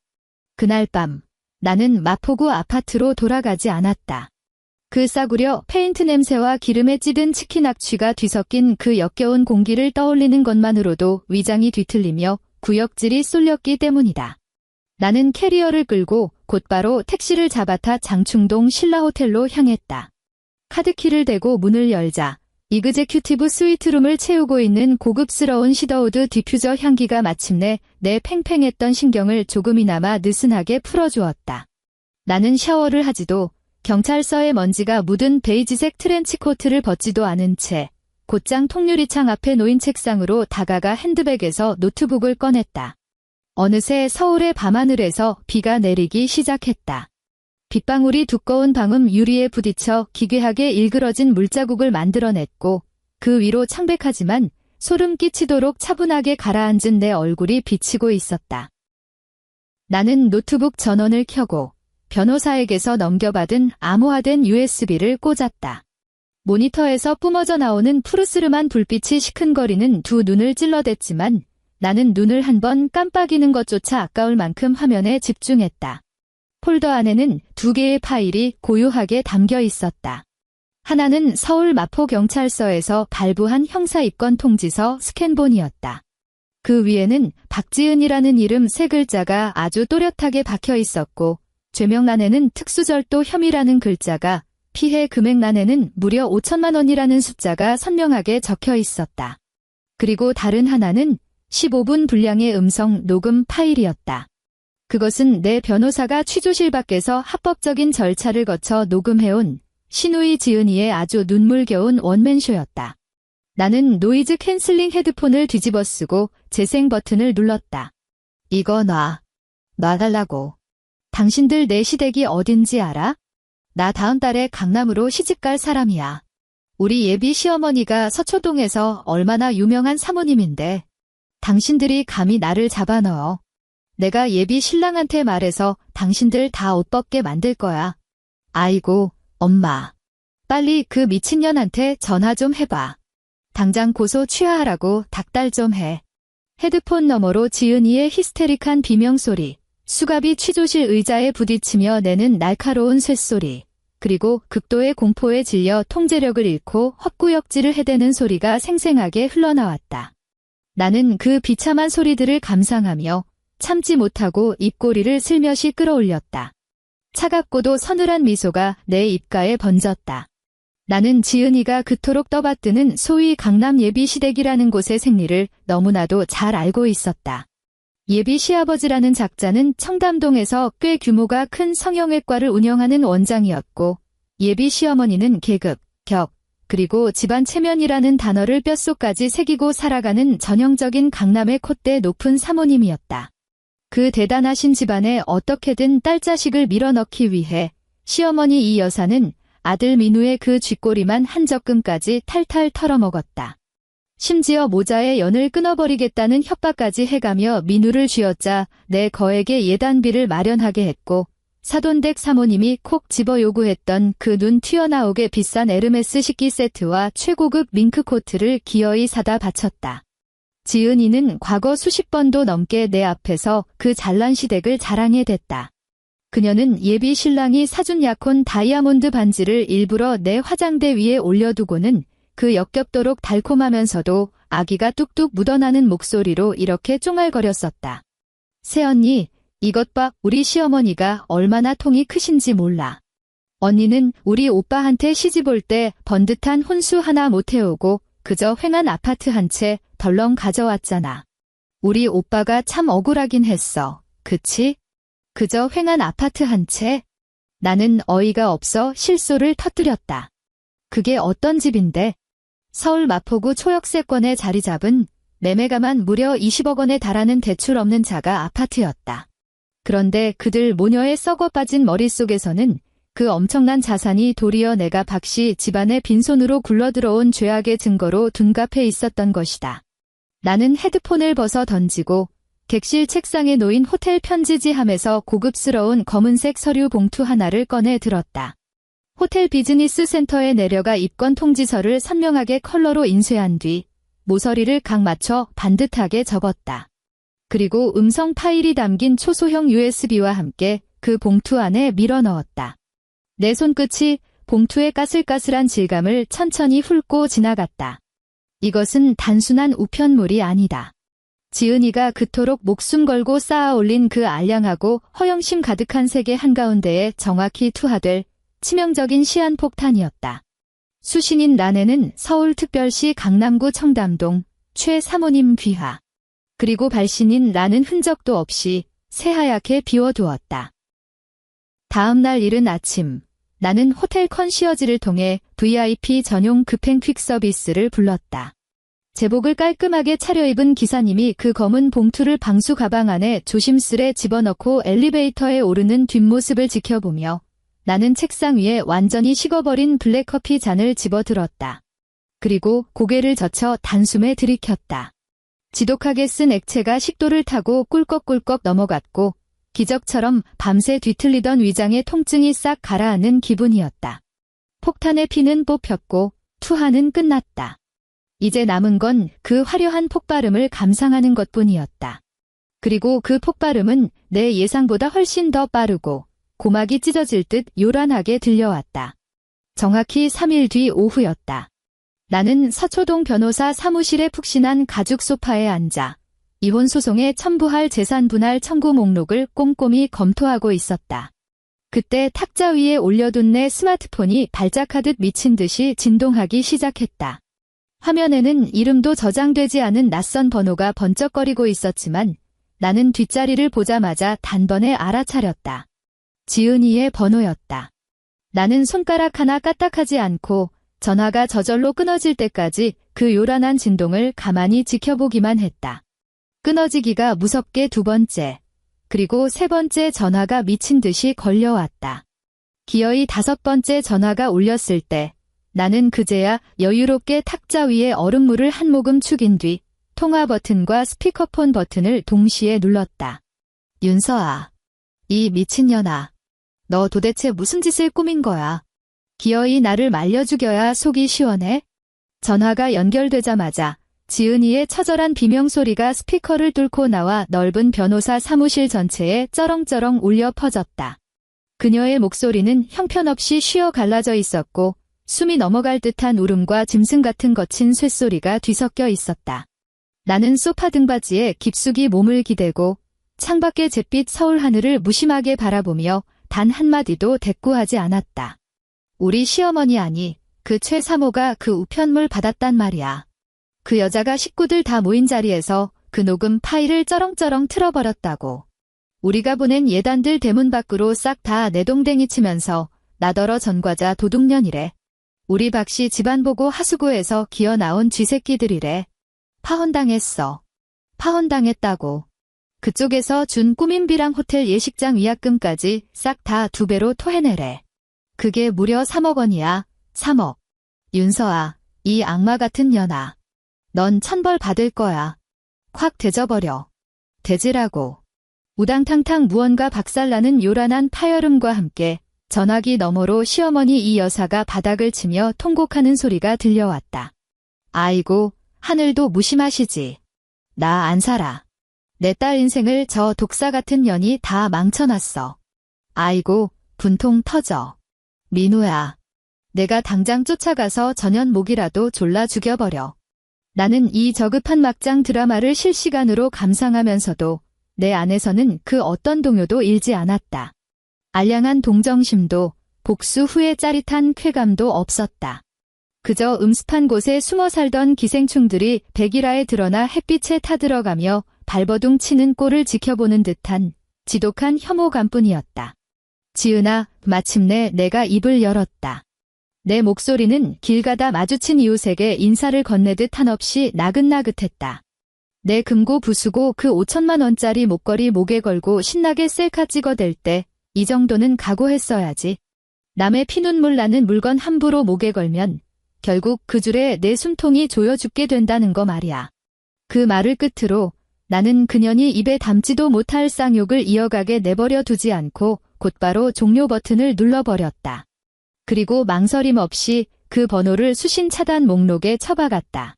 그날 밤 나는 마포구 아파트로 돌아가지 않았다. 그 싸구려 페인트 냄새와 기름에 찌든 치킨 악취가 뒤섞인 그 역겨운 공기를 떠올리는 것만으로도 위장이 뒤틀리며 구역질이 쏠렸기 때문이다. 나는 캐리어를 끌고 곧바로 택시를 잡아타 장충동 신라호텔로 향했다. 카드키를 대고 문을 열자 이그제큐티브 스위트룸을 채우고 있는 고급스러운 시더우드 디퓨저 향기가 마침내 내 팽팽했던 신경을 조금이나마 느슨하게 풀어주었다. 나는 샤워를 하지도 경찰서의 먼지가 묻은 베이지색 트렌치코트를 벗지도 않은 채 곧장 통유리창 앞에 놓인 책상으로 다가가 핸드백에서 노트북을 꺼냈다. 어느새 서울의 밤하늘에서 비가 내리기 시작했다. 빗방울이 두꺼운 방음 유리에 부딪혀 기괴하게 일그러진 물자국을 만들어냈고 그 위로 창백하지만 소름 끼치도록 차분하게 가라앉은 내 얼굴이 비치고 있었다. 나는 노트북 전원을 켜고 변호사에게서 넘겨받은 암호화된 USB를 꽂았다. 모니터에서 뿜어져 나오는 푸르스름한 불빛이 시큰거리는 두 눈을 찔러댔지만 나는 눈을 한 번 깜빡이는 것조차 아까울 만큼 화면에 집중했다. 폴더 안에는 2개의 파일이 고요하게 담겨 있었다. 하나는 서울 마포경찰서에서 발부한 형사입건 통지서 스캔본이었다. 그 위에는 박지은이라는 이름 3글자가 아주 또렷하게 박혀 있었고 죄명란에는 특수절도 혐의라는 글자가 피해 금액란에는 무려 5천만 원이라는 숫자가 선명하게 적혀 있었다. 그리고 다른 하나는 15분 분량의 음성 녹음 파일이었다. 그것은 내 변호사가 취조실 밖에서 합법적인 절차를 거쳐 녹음해온 신우이 지은이의 아주 눈물겨운 원맨쇼였다. 나는 노이즈 캔슬링 헤드폰을 뒤집어 쓰고 재생 버튼을 눌렀다. 이거 놔달라고. 당신들 내 시댁이 어딘지 알아? 나 다음 달에 강남으로 시집갈 사람이야. 우리 예비 시어머니가 서초동에서 얼마나 유명한 사모님인데 당신들이 감히 나를 잡아넣어. 내가 예비 신랑한테 말해서 당신들 다 옷 벗게 만들 거야. 아이고, 엄마. 빨리 그 미친년한테 전화 좀 해봐. 당장 고소 취하하라고 닥달 좀 해. 헤드폰 너머로 지은이의 히스테릭한 비명소리, 수갑이 취조실 의자에 부딪히며 내는 날카로운 쇳소리, 그리고 극도의 공포에 질려 통제력을 잃고 헛구역질을 해대는 소리가 생생하게 흘러나왔다. 나는 그 비참한 소리들을 감상하며 참지 못하고 입꼬리를 슬며시 끌어올렸다. 차갑고도 서늘한 미소가 내 입가에 번졌다. 나는 지은이가 그토록 떠받드는 소위 강남 예비 시댁이라는 곳의 생리를 너무나도 잘 알고 있었다. 예비 시아버지라는 작자는 청담동에서 꽤 규모가 큰 성형외과를 운영하는 원장이었고 예비 시어머니는 계급, 격, 그리고 집안 체면이라는 단어를 뼛속까지 새기고 살아가는 전형적인 강남의 콧대 높은 사모님이었다. 그 대단하신 집안에 어떻게든 딸자식을 밀어넣기 위해 시어머니 이 여사는 아들 민우의 그 쥐꼬리만 한 적금까지 탈탈 털어먹었다. 심지어 모자에 연을 끊어버리겠다는 협박까지 해가며 민우를 쥐어짜 내 거액의 예단비를 마련하게 했고, 사돈댁 사모님이 콕 집어 요구했던 그 눈 튀어나오게 비싼 에르메스 식기 세트와 최고급 밍크 코트를 기어이 사다 바쳤다. 지은이는 과거 수십 번도 넘게 내 앞에서 그 잘난 시댁을 자랑해댔다. 그녀는 예비 신랑이 사준 약혼 다이아몬드 반지를 일부러 내 화장대 위에 올려두고는 그 역겹도록 달콤하면서도 아기가 뚝뚝 묻어나는 목소리로 이렇게 쫑알거렸었다. 새언니, 이것 봐, 우리 시어머니가 얼마나 통이 크신지 몰라. 언니는 우리 오빠한테 시집 올 때 번듯한 혼수 하나 못 해오고 그저 횡한 아파트 한 채 덜렁 가져왔잖아. 우리 오빠가 참 억울하긴 했어. 그치? 그저 횡한 아파트 한 채? 나는 어이가 없어 실소를 터뜨렸다. 그게 어떤 집인데? 서울 마포구 초역세권에 자리 잡은 매매가만 무려 20억 원에 달하는 대출 없는 자가 아파트였다. 그런데 그들 모녀의 썩어 빠진 머릿속에서는 그 엄청난 자산이 도리어 내가 박씨 집안의 빈손으로 굴러들어온 죄악의 증거로 둔갑해 있었던 것이다. 나는 헤드폰을 벗어 던지고 객실 책상에 놓인 호텔 편지지함에서 고급스러운 검은색 서류 봉투 하나를 꺼내 들었다. 호텔 비즈니스 센터에 내려가 입건 통지서를 선명하게 컬러로 인쇄한 뒤 모서리를 각 맞춰 반듯하게 접었다. 그리고 음성 파일이 담긴 초소형 USB와 함께 그 봉투 안에 밀어 넣었다. 내 손끝이 봉투의 까슬까슬한 질감을 천천히 훑고 지나갔다. 이것은 단순한 우편물이 아니다. 지은이가 그토록 목숨 걸고 쌓아 올린 그 알량하고 허영심 가득한 세계 한가운데에 정확히 투하될 치명적인 시한폭탄이었다. 수신인 란에는 서울특별시 강남구 청담동 최 사모님 귀하, 그리고 발신인 란은 흔적도 없이 새하얗게 비워두었다. 다음 날 이른 아침, 나는 호텔 컨시어지를 통해 VIP 전용 급행 퀵 서비스를 불렀다. 제복을 깔끔하게 차려입은 기사님이 그 검은 봉투를 방수 가방 안에 조심스레 집어넣고 엘리베이터에 오르는 뒷모습을 지켜보며 나는 책상 위에 완전히 식어버린 블랙커피 잔을 집어들었다. 그리고 고개를 젖혀 단숨에 들이켰다. 지독하게 쓴 액체가 식도를 타고 꿀꺽꿀꺽 넘어갔고 기적처럼 밤새 뒤틀리던 위장의 통증이 싹 가라앉는 기분이었다. 폭탄의 피는 뽑혔고 투하는 끝났다. 이제 남은 건 그 화려한 폭발음을 감상하는 것뿐이었다. 그리고 그 폭발음은 내 예상보다 훨씬 더 빠르고 고막이 찢어질 듯 요란하게 들려왔다. 정확히 3일 뒤 오후였다. 나는 서초동 변호사 사무실에 푹신한 가죽 소파에 앉아 이혼 소송에 첨부할 재산 분할 청구 목록을 꼼꼼히 검토하고 있었다. 그때 탁자 위에 올려둔 내 스마트폰이 발작하듯 미친 듯이 진동하기 시작했다. 화면에는 이름도 저장되지 않은 낯선 번호가 번쩍거리고 있었지만 나는 뒷자리를 보자마자 단번에 알아차렸다. 지은이의 번호였다. 나는 손가락 하나 까딱하지 않고 전화가 저절로 끊어질 때까지 그 요란한 진동을 가만히 지켜보기만 했다. 끊어지기가 무섭게 두 번째, 그리고 세 번째 전화가 미친 듯이 걸려왔다. 기어이 다섯 번째 전화가 울렸을 때 나는 그제야 여유롭게 탁자 위에 얼음물을 한 모금 축인 뒤 통화 버튼과 스피커폰 버튼을 동시에 눌렀다. 윤서아, 이 미친년아, 너 도대체 무슨 짓을 꾸민 거야? 기어이 나를 말려 죽여야 속이 시원해? 전화가 연결되자마자 지은이의 처절한 비명소리가 스피커를 뚫고 나와 넓은 변호사 사무실 전체에 쩌렁쩌렁 울려 퍼졌다. 그녀의 목소리는 형편없이 쉬어 갈라져 있었고 숨이 넘어갈 듯한 울음과 짐승 같은 거친 쇳소리가 뒤섞여 있었다. 나는 소파 등받이에 깊숙이 몸을 기대고 창밖의 잿빛 서울 하늘을 무심하게 바라보며 단 한마디도 대꾸하지 않았다. 우리 시어머니 아니, 그 최 사모가 그 우편물 받았단 말이야. 그 여자가 식구들 다 모인 자리에서 그 녹음 파일을 쩌렁쩌렁 틀어버렸다고. 우리가 보낸 예단들 대문 밖으로 싹 다 내동댕이 치면서 나더러 전과자 도둑년이래. 우리 박씨 집안 보고 하수구에서 기어 나온 쥐새끼들이래. 파혼당했어. 파혼당했다고. 그쪽에서 준 꾸민비랑 호텔 예식장 위약금까지 싹 다 2배로 토해내래. 그게 무려 3억 원이야. 3억. 윤서아, 이 악마 같은 년아. 넌 천벌 받을 거야. 확 대져버려. 대지라고. 우당탕탕 무언가 박살나는 요란한 파열음과 함께 전화기 너머로 시어머니 이 여사가 바닥을 치며 통곡하는 소리가 들려왔다. 아이고, 하늘도 무심하시지. 나 안 살아. 내 딸 인생을 저 독사 같은 년이 다 망쳐놨어. 아이고, 분통 터져. 민우야. 내가 당장 쫓아가서 전현 목이라도 졸라 죽여버려. 나는 이 저급한 막장 드라마를 실시간으로 감상하면서도 내 안에서는 그 어떤 동요도 일지 않았다. 알량한 동정심도 복수 후의 짜릿한 쾌감도 없었다. 그저 음습한 곳에 숨어 살던 기생충들이 백일화에 드러나 햇빛에 타들어가며 발버둥 치는 꼴을 지켜보는 듯한 지독한 혐오감뿐이었다. 지은아, 마침내 내가 입을 열었다. 내 목소리는 길 가다 마주친 이웃에게 인사를 건네듯 한없이 나긋나긋했다. 내 금고 부수고 그 5천만 원짜리 목걸이 목에 걸고 신나게 셀카 찍어댈 때 이 정도는 각오했어야지. 남의 피눈물 나는 물건 함부로 목에 걸면 결국 그 줄에 내 숨통이 조여 죽게 된다는 거 말이야. 그 말을 끝으로 나는 그년이 입에 담지도 못할 쌍욕을 이어가게 내버려 두지 않고 곧바로 종료 버튼을 눌러버렸다. 그리고 망설임 없이 그 번호를 수신 차단 목록에 쳐박았다.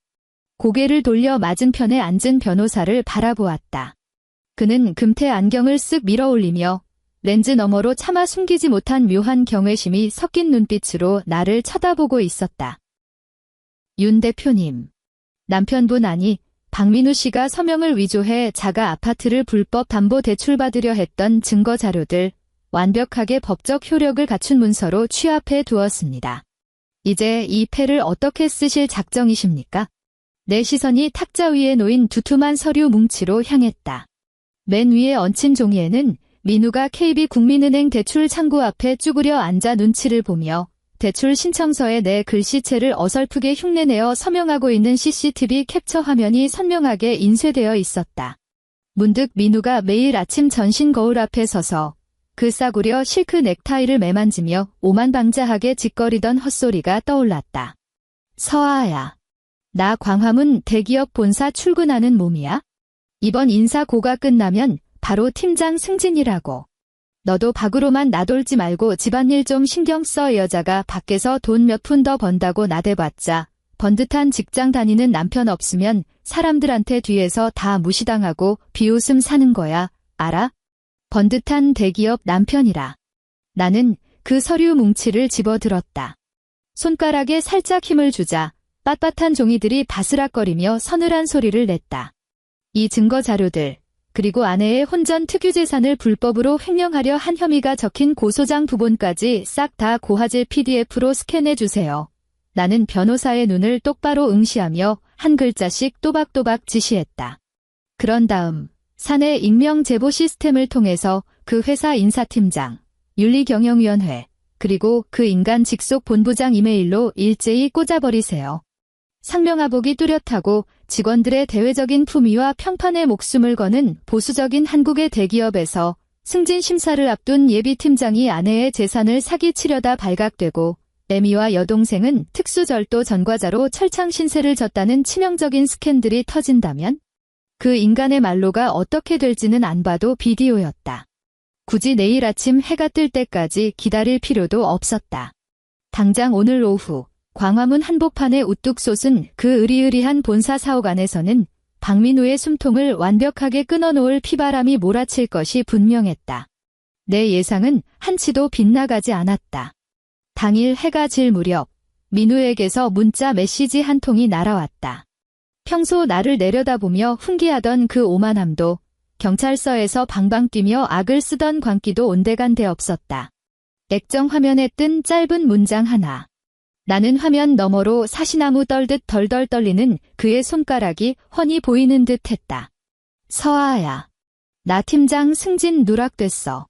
고개를 돌려 맞은편에 앉은 변호사를 바라보았다. 그는 금태 안경을 쓱 밀어올리며 렌즈 너머로 차마 숨기지 못한 묘한 경외심이 섞인 눈빛으로 나를 쳐다보고 있었다. 윤 대표님. 남편분 아니 박민우 씨가 서명을 위조해 자가 아파트를 불법 담보 대출받으려 했던 증거 자료들 완벽하게 법적 효력을 갖춘 문서로 취합해 두었습니다. 이제 이 패를 어떻게 쓰실 작정이십니까? 내 시선이 탁자 위에 놓인 두툼한 서류 뭉치로 향했다. 맨 위에 얹힌 종이에는 민우가 KB국민은행 대출 창구 앞에 쭈그려 앉아 눈치를 보며 대출 신청서에 내 글씨체를 어설프게 흉내내어 서명하고 있는 CCTV 캡처 화면이 선명하게 인쇄되어 있었다. 문득 민우가 매일 아침 전신 거울 앞에 서서 그 싸구려 실크 넥타이를 매만지며 오만방자하게 짓거리던 헛소리가 떠올랐다. 서아야. 나 광화문 대기업 본사 출근하는 몸이야? 이번 인사고가 끝나면 바로 팀장 승진이라고. 너도 밖으로만 나돌지 말고 집안일 좀 신경 써. 여자가 밖에서 돈 몇 푼 더 번다고 나대봤자 번듯한 직장 다니는 남편 없으면 사람들한테 뒤에서 다 무시당하고 비웃음 사는 거야. 알아? 번듯한 대기업 남편이라. 나는 그 서류 뭉치를 집어들었다. 손가락에 살짝 힘을 주자 빳빳한 종이들이 바스락거리며 서늘한 소리를 냈다. 이 증거 자료들, 그리고 아내의 혼전 특유재산을 불법으로 횡령하려 한 혐의가 적힌 고소장 부본까지 싹 다 고화질 PDF로 스캔해 주세요. 나는 변호사의 눈을 똑바로 응시하며 한 글자씩 또박또박 지시했다. 그런 다음 사내 익명 제보 시스템을 통해서 그 회사 인사팀장, 윤리경영위원회, 그리고 그 인간 직속 본부장 이메일로 일제히 꽂아버리세요. 상명하복이 뚜렷하고 직원들의 대외적인 품위와 평판에 목숨을 거는 보수적인 한국의 대기업에서 승진 심사를 앞둔 예비팀장이 아내의 재산을 사기치려다 발각되고 애미와 여동생은 특수절도 전과자로 철창 신세를 졌다는 치명적인 스캔들이 터진다면 그 인간의 말로가 어떻게 될지는 안 봐도 비디오였다. 굳이 내일 아침 해가 뜰 때까지 기다릴 필요도 없었다. 당장 오늘 오후 광화문 한복판에 우뚝 솟은 그 으리으리한 본사 사옥 안에서는 박민우의 숨통을 완벽하게 끊어놓을 피바람이 몰아칠 것이 분명했다. 내 예상은 한치도 빗나가지 않았다. 당일 해가 질 무렵 민우에게서 문자 메시지 한 통이 날아왔다. 평소 나를 내려다보며 훈계하던 그 오만함도 경찰서에서 방방 뛰며 악을 쓰던 광기도 온데간데 없었다. 액정 화면에 뜬 짧은 문장 하나. 나는 화면 너머로 사시나무 떨듯 덜덜 떨리는 그의 손가락이 훤히 보이는 듯 했다. 서아야. 나 팀장 승진 누락됐어.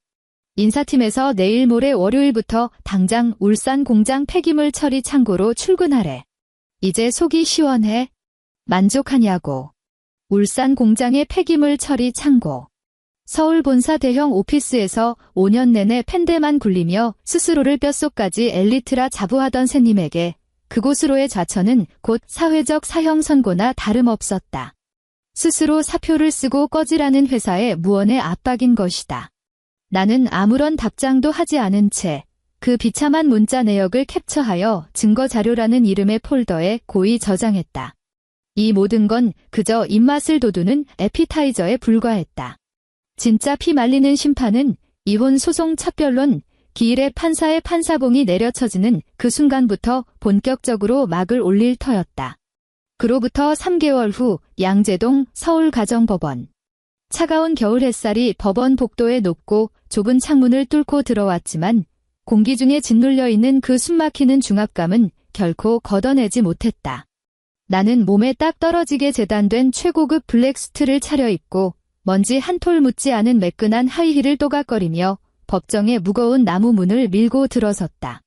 인사팀에서 내일 모레 월요일부터 당장 울산 공장 폐기물 처리 창고로 출근하래. 이제 속이 시원해? 만족하냐고. 울산 공장의 폐기물 처리 창고. 서울 본사 대형 오피스에서 5년 내내 펜대만 굴리며 스스로를 뼛속까지 엘리트라 자부하던 새님에게 그곳으로의 좌천은 곧 사회적 사형 선고나 다름없었다. 스스로 사표를 쓰고 꺼지라는 회사의 무언의 압박인 것이다. 나는 아무런 답장도 하지 않은 채 그 비참한 문자 내역을 캡처하여 증거자료라는 이름의 폴더에 고이 저장했다. 이 모든 건 그저 입맛을 돋우는 에피타이저에 불과했다. 진짜 피 말리는 심판은 이혼 소송 첫 변론 기일의 판사의 판사봉이 내려쳐지는 그 순간부터 본격적으로 막을 올릴 터였다. 그로부터 3개월 후 양재동 서울가정법원. 차가운 겨울 햇살이 법원 복도에 높고 좁은 창문을 뚫고 들어왔지만 공기 중에 짓눌려 있는 그 숨막히는 중압감은 결코 걷어내지 못했다. 나는 몸에 딱 떨어지게 재단된 최고급 블랙 수트를 차려입고 먼지 한 톨 묻지 않은 매끈한 하이힐을 또각거리며 법정의 무거운 나무 문을 밀고 들어섰다.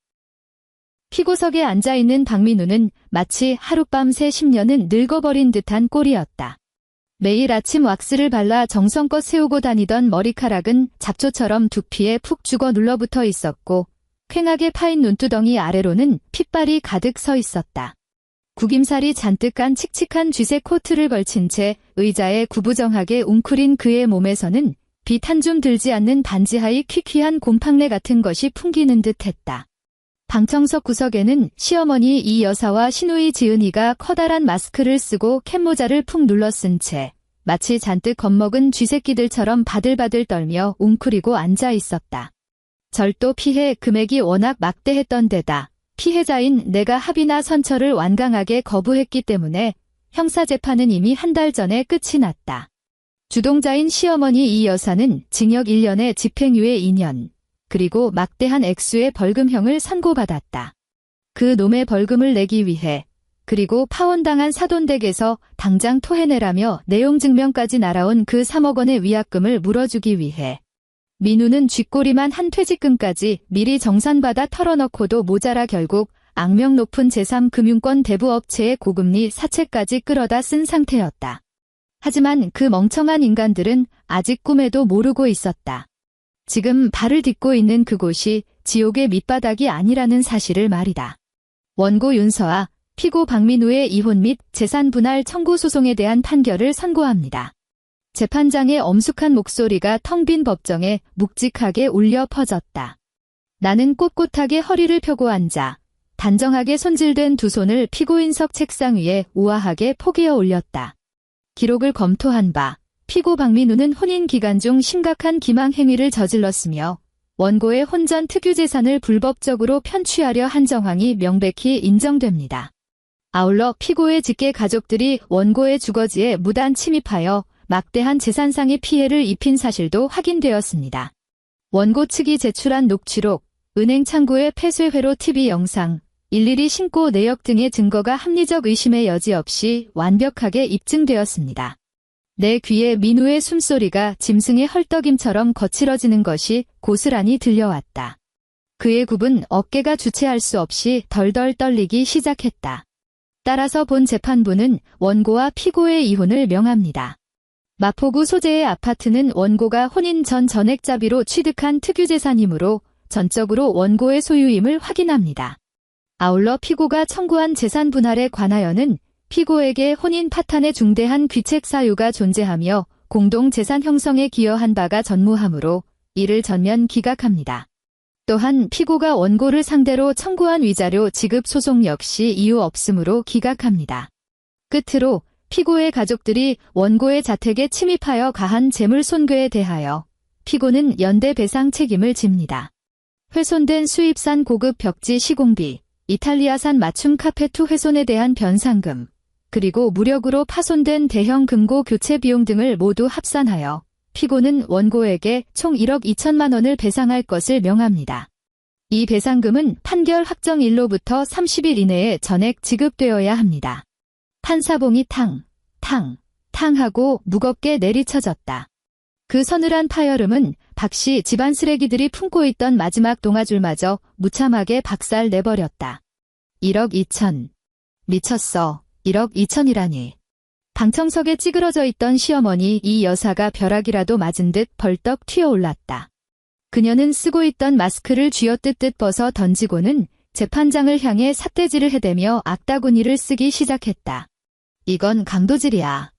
피고석에 앉아있는 박민우는 마치 하룻밤새 10년은 늙어버린 듯한 꼴이었다. 매일 아침 왁스를 발라 정성껏 세우고 다니던 머리카락은 잡초처럼 두피에 푹 죽어 눌러붙어 있었고 퀭하게 파인 눈두덩이 아래로는 핏발이 가득 서 있었다. 구김살이 잔뜩 깐 칙칙한 쥐색 코트를 걸친 채 의자에 구부정하게 웅크린 그의 몸에서는 빛 한 줌 들지 않는 반지하의 퀴퀴한 곰팡내 같은 것이 풍기는 듯했다. 방청석 구석에는 시어머니 이 여사와 시누이 지은이가 커다란 마스크를 쓰고 캡모자를 푹 눌러 쓴 채 마치 잔뜩 겁먹은 쥐새끼들처럼 바들바들 떨며 웅크리고 앉아 있었다. 절도 피해 금액이 워낙 막대했던 데다 피해자인 내가 합의나 선처를 완강하게 거부했기 때문에 형사재판은 이미 한 달 전에 끝이 났다. 주동자인 시어머니 이 여사는 징역 1년에 집행유예 2년, 그리고 막대한 액수의 벌금형을 선고받았다. 그 놈의 벌금을 내기 위해, 그리고 파혼당한 사돈댁에서 당장 토해내라며 내용 증명까지 날아온 그 3억 원의 위약금을 물어주기 위해, 민우는 쥐꼬리만 한 퇴직금까지 미리 정산받아 털어넣고도 모자라 결국 악명 높은 제3금융권 대부업체의 고금리 사채까지 끌어다 쓴 상태였다. 하지만 그 멍청한 인간들은 아직 꿈에도 모르고 있었다. 지금 발을 딛고 있는 그곳이 지옥의 밑바닥이 아니라는 사실을 말이다. 원고 윤서아, 피고 박민우의 이혼 및 재산 분할 청구 소송에 대한 판결을 선고합니다. 재판장의 엄숙한 목소리가 텅 빈 법정에 묵직하게 울려 퍼졌다. 나는 꼿꼿하게 허리를 펴고 앉아 단정하게 손질된 두 손을 피고인석 책상 위에 우아하게 포개어 올렸다. 기록을 검토한 바 피고 박민우는 혼인 기간 중 심각한 기망 행위를 저질렀으며 원고의 혼전 특유재산을 불법적으로 편취하려 한 정황이 명백히 인정됩니다. 아울러 피고의 직계 가족들이 원고의 주거지에 무단 침입하여 막대한 재산상의 피해를 입힌 사실도 확인되었습니다. 원고 측이 제출한 녹취록, 은행 창구의 폐쇄회로 TV 영상, 일일이 신고 내역 등의 증거가 합리적 의심의 여지 없이 완벽하게 입증되었습니다. 내 귀에 민우의 숨소리가 짐승의 헐떡임처럼 거칠어지는 것이 고스란히 들려왔다. 그의 굽은 어깨가 주체할 수 없이 덜덜 떨리기 시작했다. 따라서 본 재판부는 원고와 피고의 이혼을 명합니다. 마포구 소재의 아파트는 원고가 혼인 전 전액자비로 취득한 특유재산이므로 전적으로 원고의 소유임을 확인합니다. 아울러 피고가 청구한 재산 분할에 관하여는 피고에게 혼인 파탄의 중대한 귀책 사유가 존재하며 공동 재산 형성에 기여한 바가 전무하므로 이를 전면 기각합니다. 또한 피고가 원고를 상대로 청구한 위자료 지급 소송 역시 이유 없으므로 기각합니다. 끝으로 피고의 가족들이 원고의 자택에 침입하여 가한 재물 손괴에 대하여 피고는 연대 배상 책임을 집니다. 훼손된 수입산 고급 벽지 시공비, 이탈리아산 맞춤 카페트 훼손에 대한 변상금, 그리고 무력으로 파손된 대형 금고 교체 비용 등을 모두 합산하여 피고는 원고에게 총 1억 2천만 원을 배상할 것을 명합니다. 이 배상금은 판결 확정일로부터 30일 이내에 전액 지급되어야 합니다. 판사봉이 탕하고 무겁게 내리쳐졌다. 그 서늘한 파열음은 박씨 집안 쓰레기들이 품고 있던 마지막 동아줄마저 무참하게 박살 내버렸다. 1억 2천. 미쳤어. 1억 2천이라니. 방청석에 찌그러져 있던 시어머니 이 여사가 벼락이라도 맞은 듯 벌떡 튀어올랐다. 그녀는 쓰고 있던 마스크를 쥐어뜯듯 벗어 던지고는 재판장을 향해 삿대질을 해대며 악다구니를 쓰기 시작했다. 이건 강도질이야.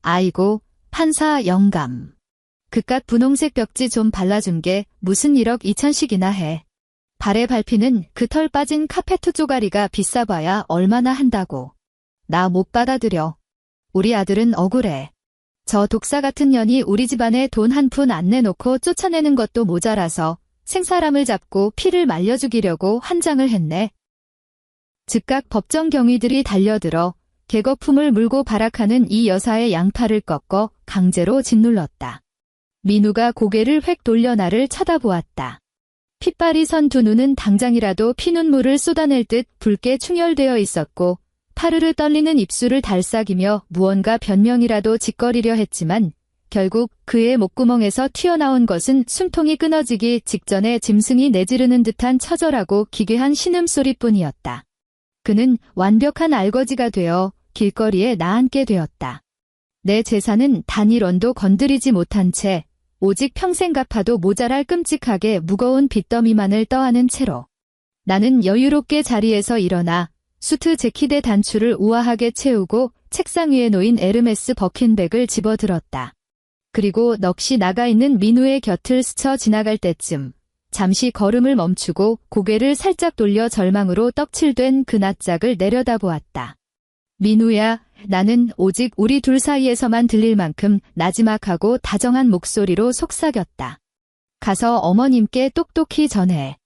아이고, 판사 영감. 그깟 분홍색 벽지 좀 발라준 게 무슨 1억 2천씩이나 해. 발에 밟히는 그 털 빠진 카페트 쪼가리가 비싸봐야 얼마나 한다고. 나 못 받아들여. 우리 아들은 억울해. 저 독사 같은 년이 우리 집안에 돈 한 푼 안 내놓고 쫓아내는 것도 모자라서 생사람을 잡고 피를 말려 죽이려고 환장을 했네. 즉각 법정 경위들이 달려들어 개거품을 물고 발악하는 이 여사의 양팔을 꺾어 강제로 짓눌렀다. 민우가 고개를 획 돌려 나를 쳐다보았다. 핏발이 선 두 눈은 당장이라도 피눈물을 쏟아낼 듯 붉게 충혈되어 있었고 파르르 떨리는 입술을 달싹이며 무언가 변명이라도 짓거리려 했지만 결국 그의 목구멍에서 튀어나온 것은 숨통이 끊어지기 직전에 짐승이 내지르는 듯한 처절하고 기괴한 신음소리뿐이었다. 그는 완벽한 알거지가 되어 길거리에 나앉게 되었다. 내 재산은 단 1원도 건드리지 못한 채 오직 평생 갚아도 모자랄 끔찍하게 무거운 빚더미만을 떠안은 채로 나는 여유롭게 자리에서 일어나 수트 재킷의 단추를 우아하게 채우고 책상 위에 놓인 에르메스 버킨백을 집어들었다. 그리고 넋이 나가 있는 민우의 곁을 스쳐 지나갈 때쯤 잠시 걸음을 멈추고 고개를 살짝 돌려 절망으로 떡칠된 그 낯짝을 내려다보았다. 민우야, 나는 오직 우리 둘 사이에서만 들릴 만큼 나지막하고 다정한 목소리로 속삭였다. 가서 어머님께 똑똑히 전해.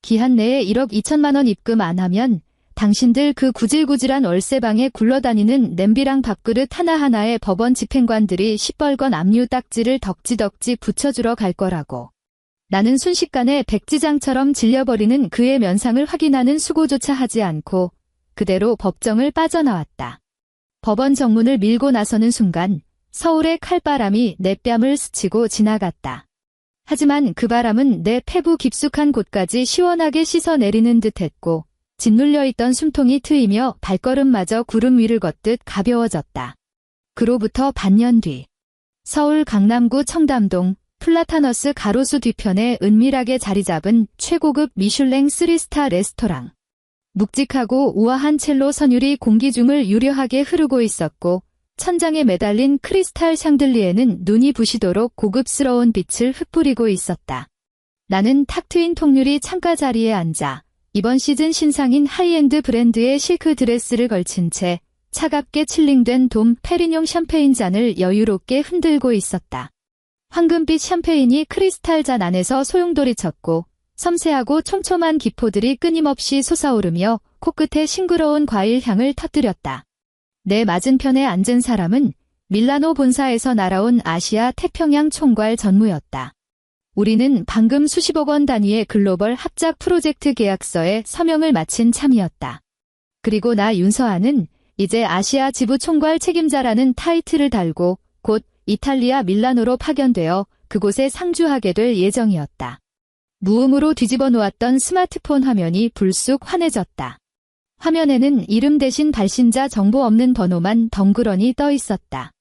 기한 내에 1억 2천만 원 입금 안 하면 당신들 그 구질구질한 월세방에 굴러다니는 냄비랑 밥그릇 하나하나에 법원 집행관들이 시뻘건 압류 딱지를 덕지덕지 붙여주러 갈 거라고. 나는 순식간에 백지장처럼 질려버리는 그의 면상을 확인하는 수고조차 하지 않고 그대로 법정을 빠져나왔다. 법원 정문을 밀고 나서는 순간 서울의 칼바람이 내 뺨을 스치고 지나갔다. 하지만 그 바람은 내 폐부 깊숙한 곳까지 시원하게 씻어내리는 듯했고 짓눌려 있던 숨통이 트이며 발걸음마저 구름 위를 걷듯 가벼워졌다. 그로부터 반년 뒤 서울 강남구 청담동 플라타너스 가로수 뒤편에 은밀하게 자리 잡은 최고급 미슐랭 3스타 레스토랑. 묵직하고 우아한 첼로 선율이 공기중을 유려하게 흐르고 있었고 천장에 매달린 크리스탈 샹들리에는 눈이 부시도록 고급스러운 빛을 흩뿌리고 있었다. 나는 탁 트인 통유리 창가 자리에 앉아 이번 시즌 신상인 하이엔드 브랜드의 실크 드레스를 걸친 채 차갑게 칠링된 돔 페리뇽 샴페인 잔을 여유롭게 흔들고 있었다. 황금빛 샴페인이 크리스탈 잔 안에서 소용돌이 쳤고 섬세하고 촘촘한 기포들이 끊임없이 솟아오르며 코끝에 싱그러운 과일 향을 터뜨렸다. 내 맞은편에 앉은 사람은 밀라노 본사에서 날아온 아시아 태평양 총괄 전무였다. 우리는 방금 수십억 원 단위의 글로벌 합작 프로젝트 계약서에 서명을 마친 참이었다. 그리고 나 윤서아는 이제 아시아 지부 총괄 책임자라는 타이틀을 달고 곧 이탈리아 밀라노로 파견되어 그곳에 상주하게 될 예정이었다. 무음으로 뒤집어 놓았던 스마트폰 화면이 불쑥 환해졌다. 화면에는 이름 대신 발신자 정보 없는 번호만 덩그러니 떠 있었다.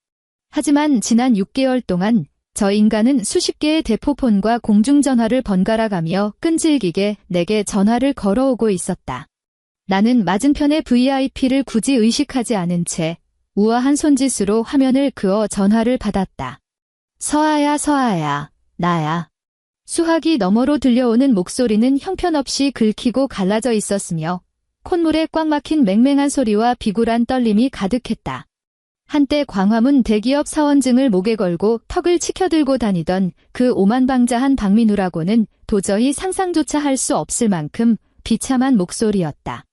하지만 지난 6개월 동안 저 인간은 수십 개의 대포폰과 공중전화를 번갈아가며 끈질기게 내게 전화를 걸어오고 있었다. 나는 맞은편의 VIP를 굳이 의식하지 않은 채 우아한 손짓으로 화면을 그어 전화를 받았다. 서아야, 서아야, 나야. 수화기 너머로 들려오는 목소리는 형편없이 긁히고 갈라져 있었으며 콧물에 꽉 막힌 맹맹한 소리와 비굴한 떨림이 가득했다. 한때 광화문 대기업 사원증을 목에 걸고 턱을 치켜들고 다니던 그 오만방자한 박민우라고는 도저히 상상조차 할 수 없을 만큼 비참한 목소리였다.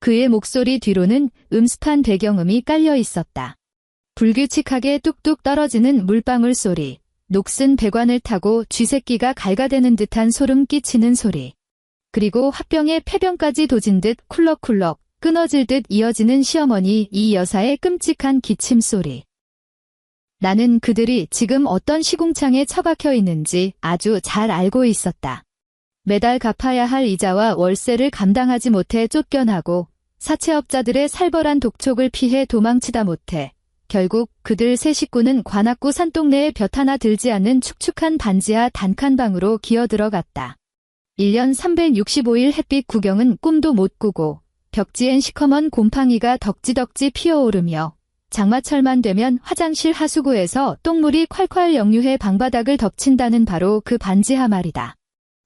그의 목소리 뒤로는 음습한 배경음이 깔려 있었다. 불규칙하게 뚝뚝 떨어지는 물방울 소리, 녹슨 배관을 타고 쥐새끼가 갈가대는 듯한 소름 끼치는 소리. 그리고 화병에 폐병까지 도진 듯 쿨럭쿨럭 끊어질 듯 이어지는 시어머니 이 여사의 끔찍한 기침 소리. 나는 그들이 지금 어떤 시궁창에 처박혀 있는지 아주 잘 알고 있었다. 매달 갚아야 할 이자와 월세를 감당하지 못해 쫓겨나고 사채업자들의 살벌한 독촉을 피해 도망치다 못해 결국 그들 세 식구는 관악구 산동네에 볕 하나 들지 않는 축축한 반지하 단칸방으로 기어 들어갔다. 1년 365일 햇빛 구경은 꿈도 못 꾸고 벽지엔 시커먼 곰팡이가 덕지덕지 피어오르며 장마철만 되면 화장실 하수구에서 똥물이 콸콸 역류해 방바닥을 덮친다는 바로 그 반지하 말이다.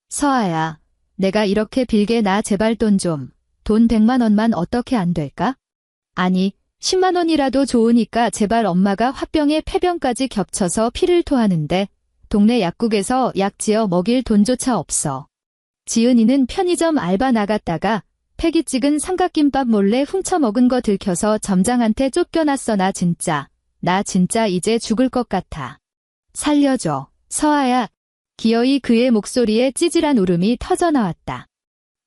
서아야, 내가 이렇게 빌게 나 제발 돈 100만 원만 어떻게 안 될까? 아니, 10만 원이라도 좋으니까 제발. 엄마가 화병에 폐병까지 겹쳐서 피를 토하는데 동네 약국에서 약 지어 먹일 돈조차 없어. 지은이는 편의점 알바 나갔다가 패기 찍은 삼각김밥 몰래 훔쳐 먹은 거 들켜서 점장한테 쫓겨났어. 나 진짜 이제 죽을 것 같아. 살려줘, 서아야. 기어이 그의 목소리에 찌질한 울음이 터져나왔다.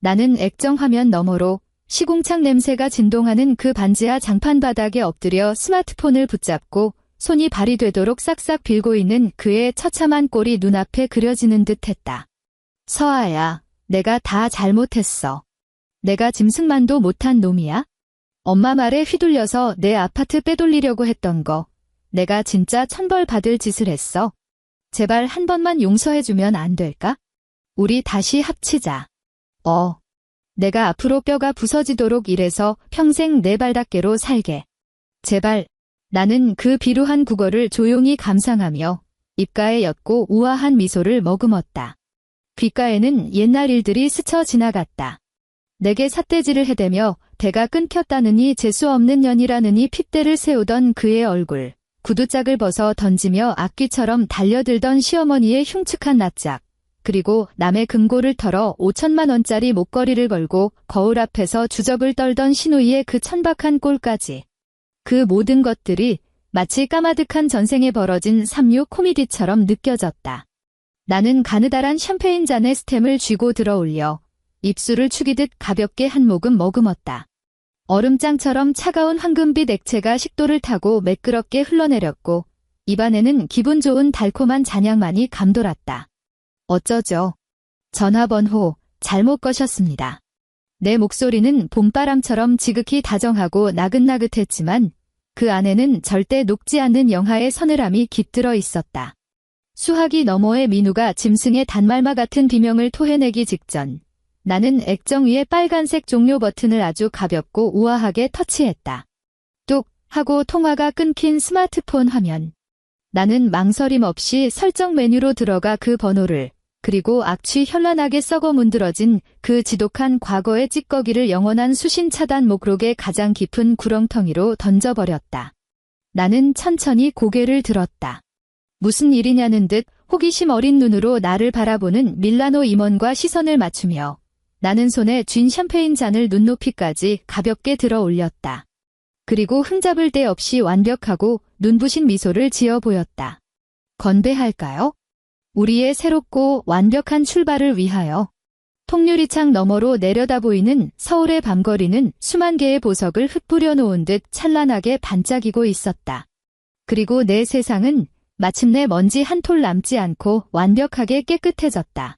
나는 액정 화면 너머로 시궁창 냄새가 진동하는 그 반지하 장판 바닥에 엎드려 스마트폰을 붙잡고 손이 발이 되도록 싹싹 빌고 있는 그의 처참한 꼴이 눈앞에 그려지는 듯했다. 서아야, 내가 다 잘못했어. 내가 짐승만도 못한 놈이야? 엄마 말에 휘둘려서 내 아파트 빼돌리려고 했던 거, 내가 진짜 천벌 받을 짓을 했어. 제발 한 번만 용서해주면 안 될까? 우리 다시 합치자. 내가 앞으로 뼈가 부서지도록 일해서 평생 내 발닦개로 살게. 제발. 나는 그 비루한 국어를 조용히 감상하며 입가에 옅고 우아한 미소를 머금었다. 귓가에는 옛날 일들이 스쳐 지나갔다. 내게 삿대질을 해대며 대가 끊겼다느니 재수없는 년이라느니 핏대를 세우던 그의 얼굴, 구두짝을 벗어 던지며 악귀처럼 달려들던 시어머니의 흉측한 낯짝, 그리고 남의 금고를 털어 5천만 원짜리 목걸이를 걸고 거울 앞에서 주적을 떨던 시누이의 그 천박한 꼴까지. 그 모든 것들이 마치 까마득한 전생에 벌어진 삼류 코미디처럼 느껴졌다. 나는 가느다란 샴페인 잔에 스템을 쥐고 들어올려 입술을 축이듯 가볍게 한 모금 머금었다. 얼음장처럼 차가운 황금빛 액체가 식도를 타고 매끄럽게 흘러내렸고 입안에는 기분 좋은 달콤한 잔향만이 감돌았다. 어쩌죠? 전화번호 잘못 거셨습니다. 내 목소리는 봄바람처럼 지극히 다정하고 나긋나긋했지만 그 안에는 절대 녹지 않는 영하의 서늘함이 깃들어 있었다. 수화기 너머의 민우가 짐승의 단말마 같은 비명을 토해내기 직전 나는 액정 위에 빨간색 종료 버튼을 아주 가볍고 우아하게 터치했다. 뚝 하고 통화가 끊긴 스마트폰 화면. 나는 망설임 없이 설정 메뉴로 들어가 그 번호를, 그리고 악취 현란하게 썩어 문드러진 그 지독한 과거의 찌꺼기를 영원한 수신 차단 목록의 가장 깊은 구렁텅이로 던져버렸다. 나는 천천히 고개를 들었다. 무슨 일이냐는 듯 호기심 어린 눈으로 나를 바라보는 밀라노 임원과 시선을 맞추며 나는 손에 쥔 샴페인 잔을 눈높이까지 가볍게 들어 올렸다. 그리고 흠잡을 데 없이 완벽하고 눈부신 미소를 지어 보였다. 건배할까요? 우리의 새롭고 완벽한 출발을 위하여. 통유리창 너머로 내려다 보이는 서울의 밤거리는 수만 개의 보석을 흩뿌려 놓은 듯 찬란하게 반짝이고 있었다. 그리고 내 세상은 마침내 먼지 한 톨 남지 않고 완벽하게 깨끗해졌다.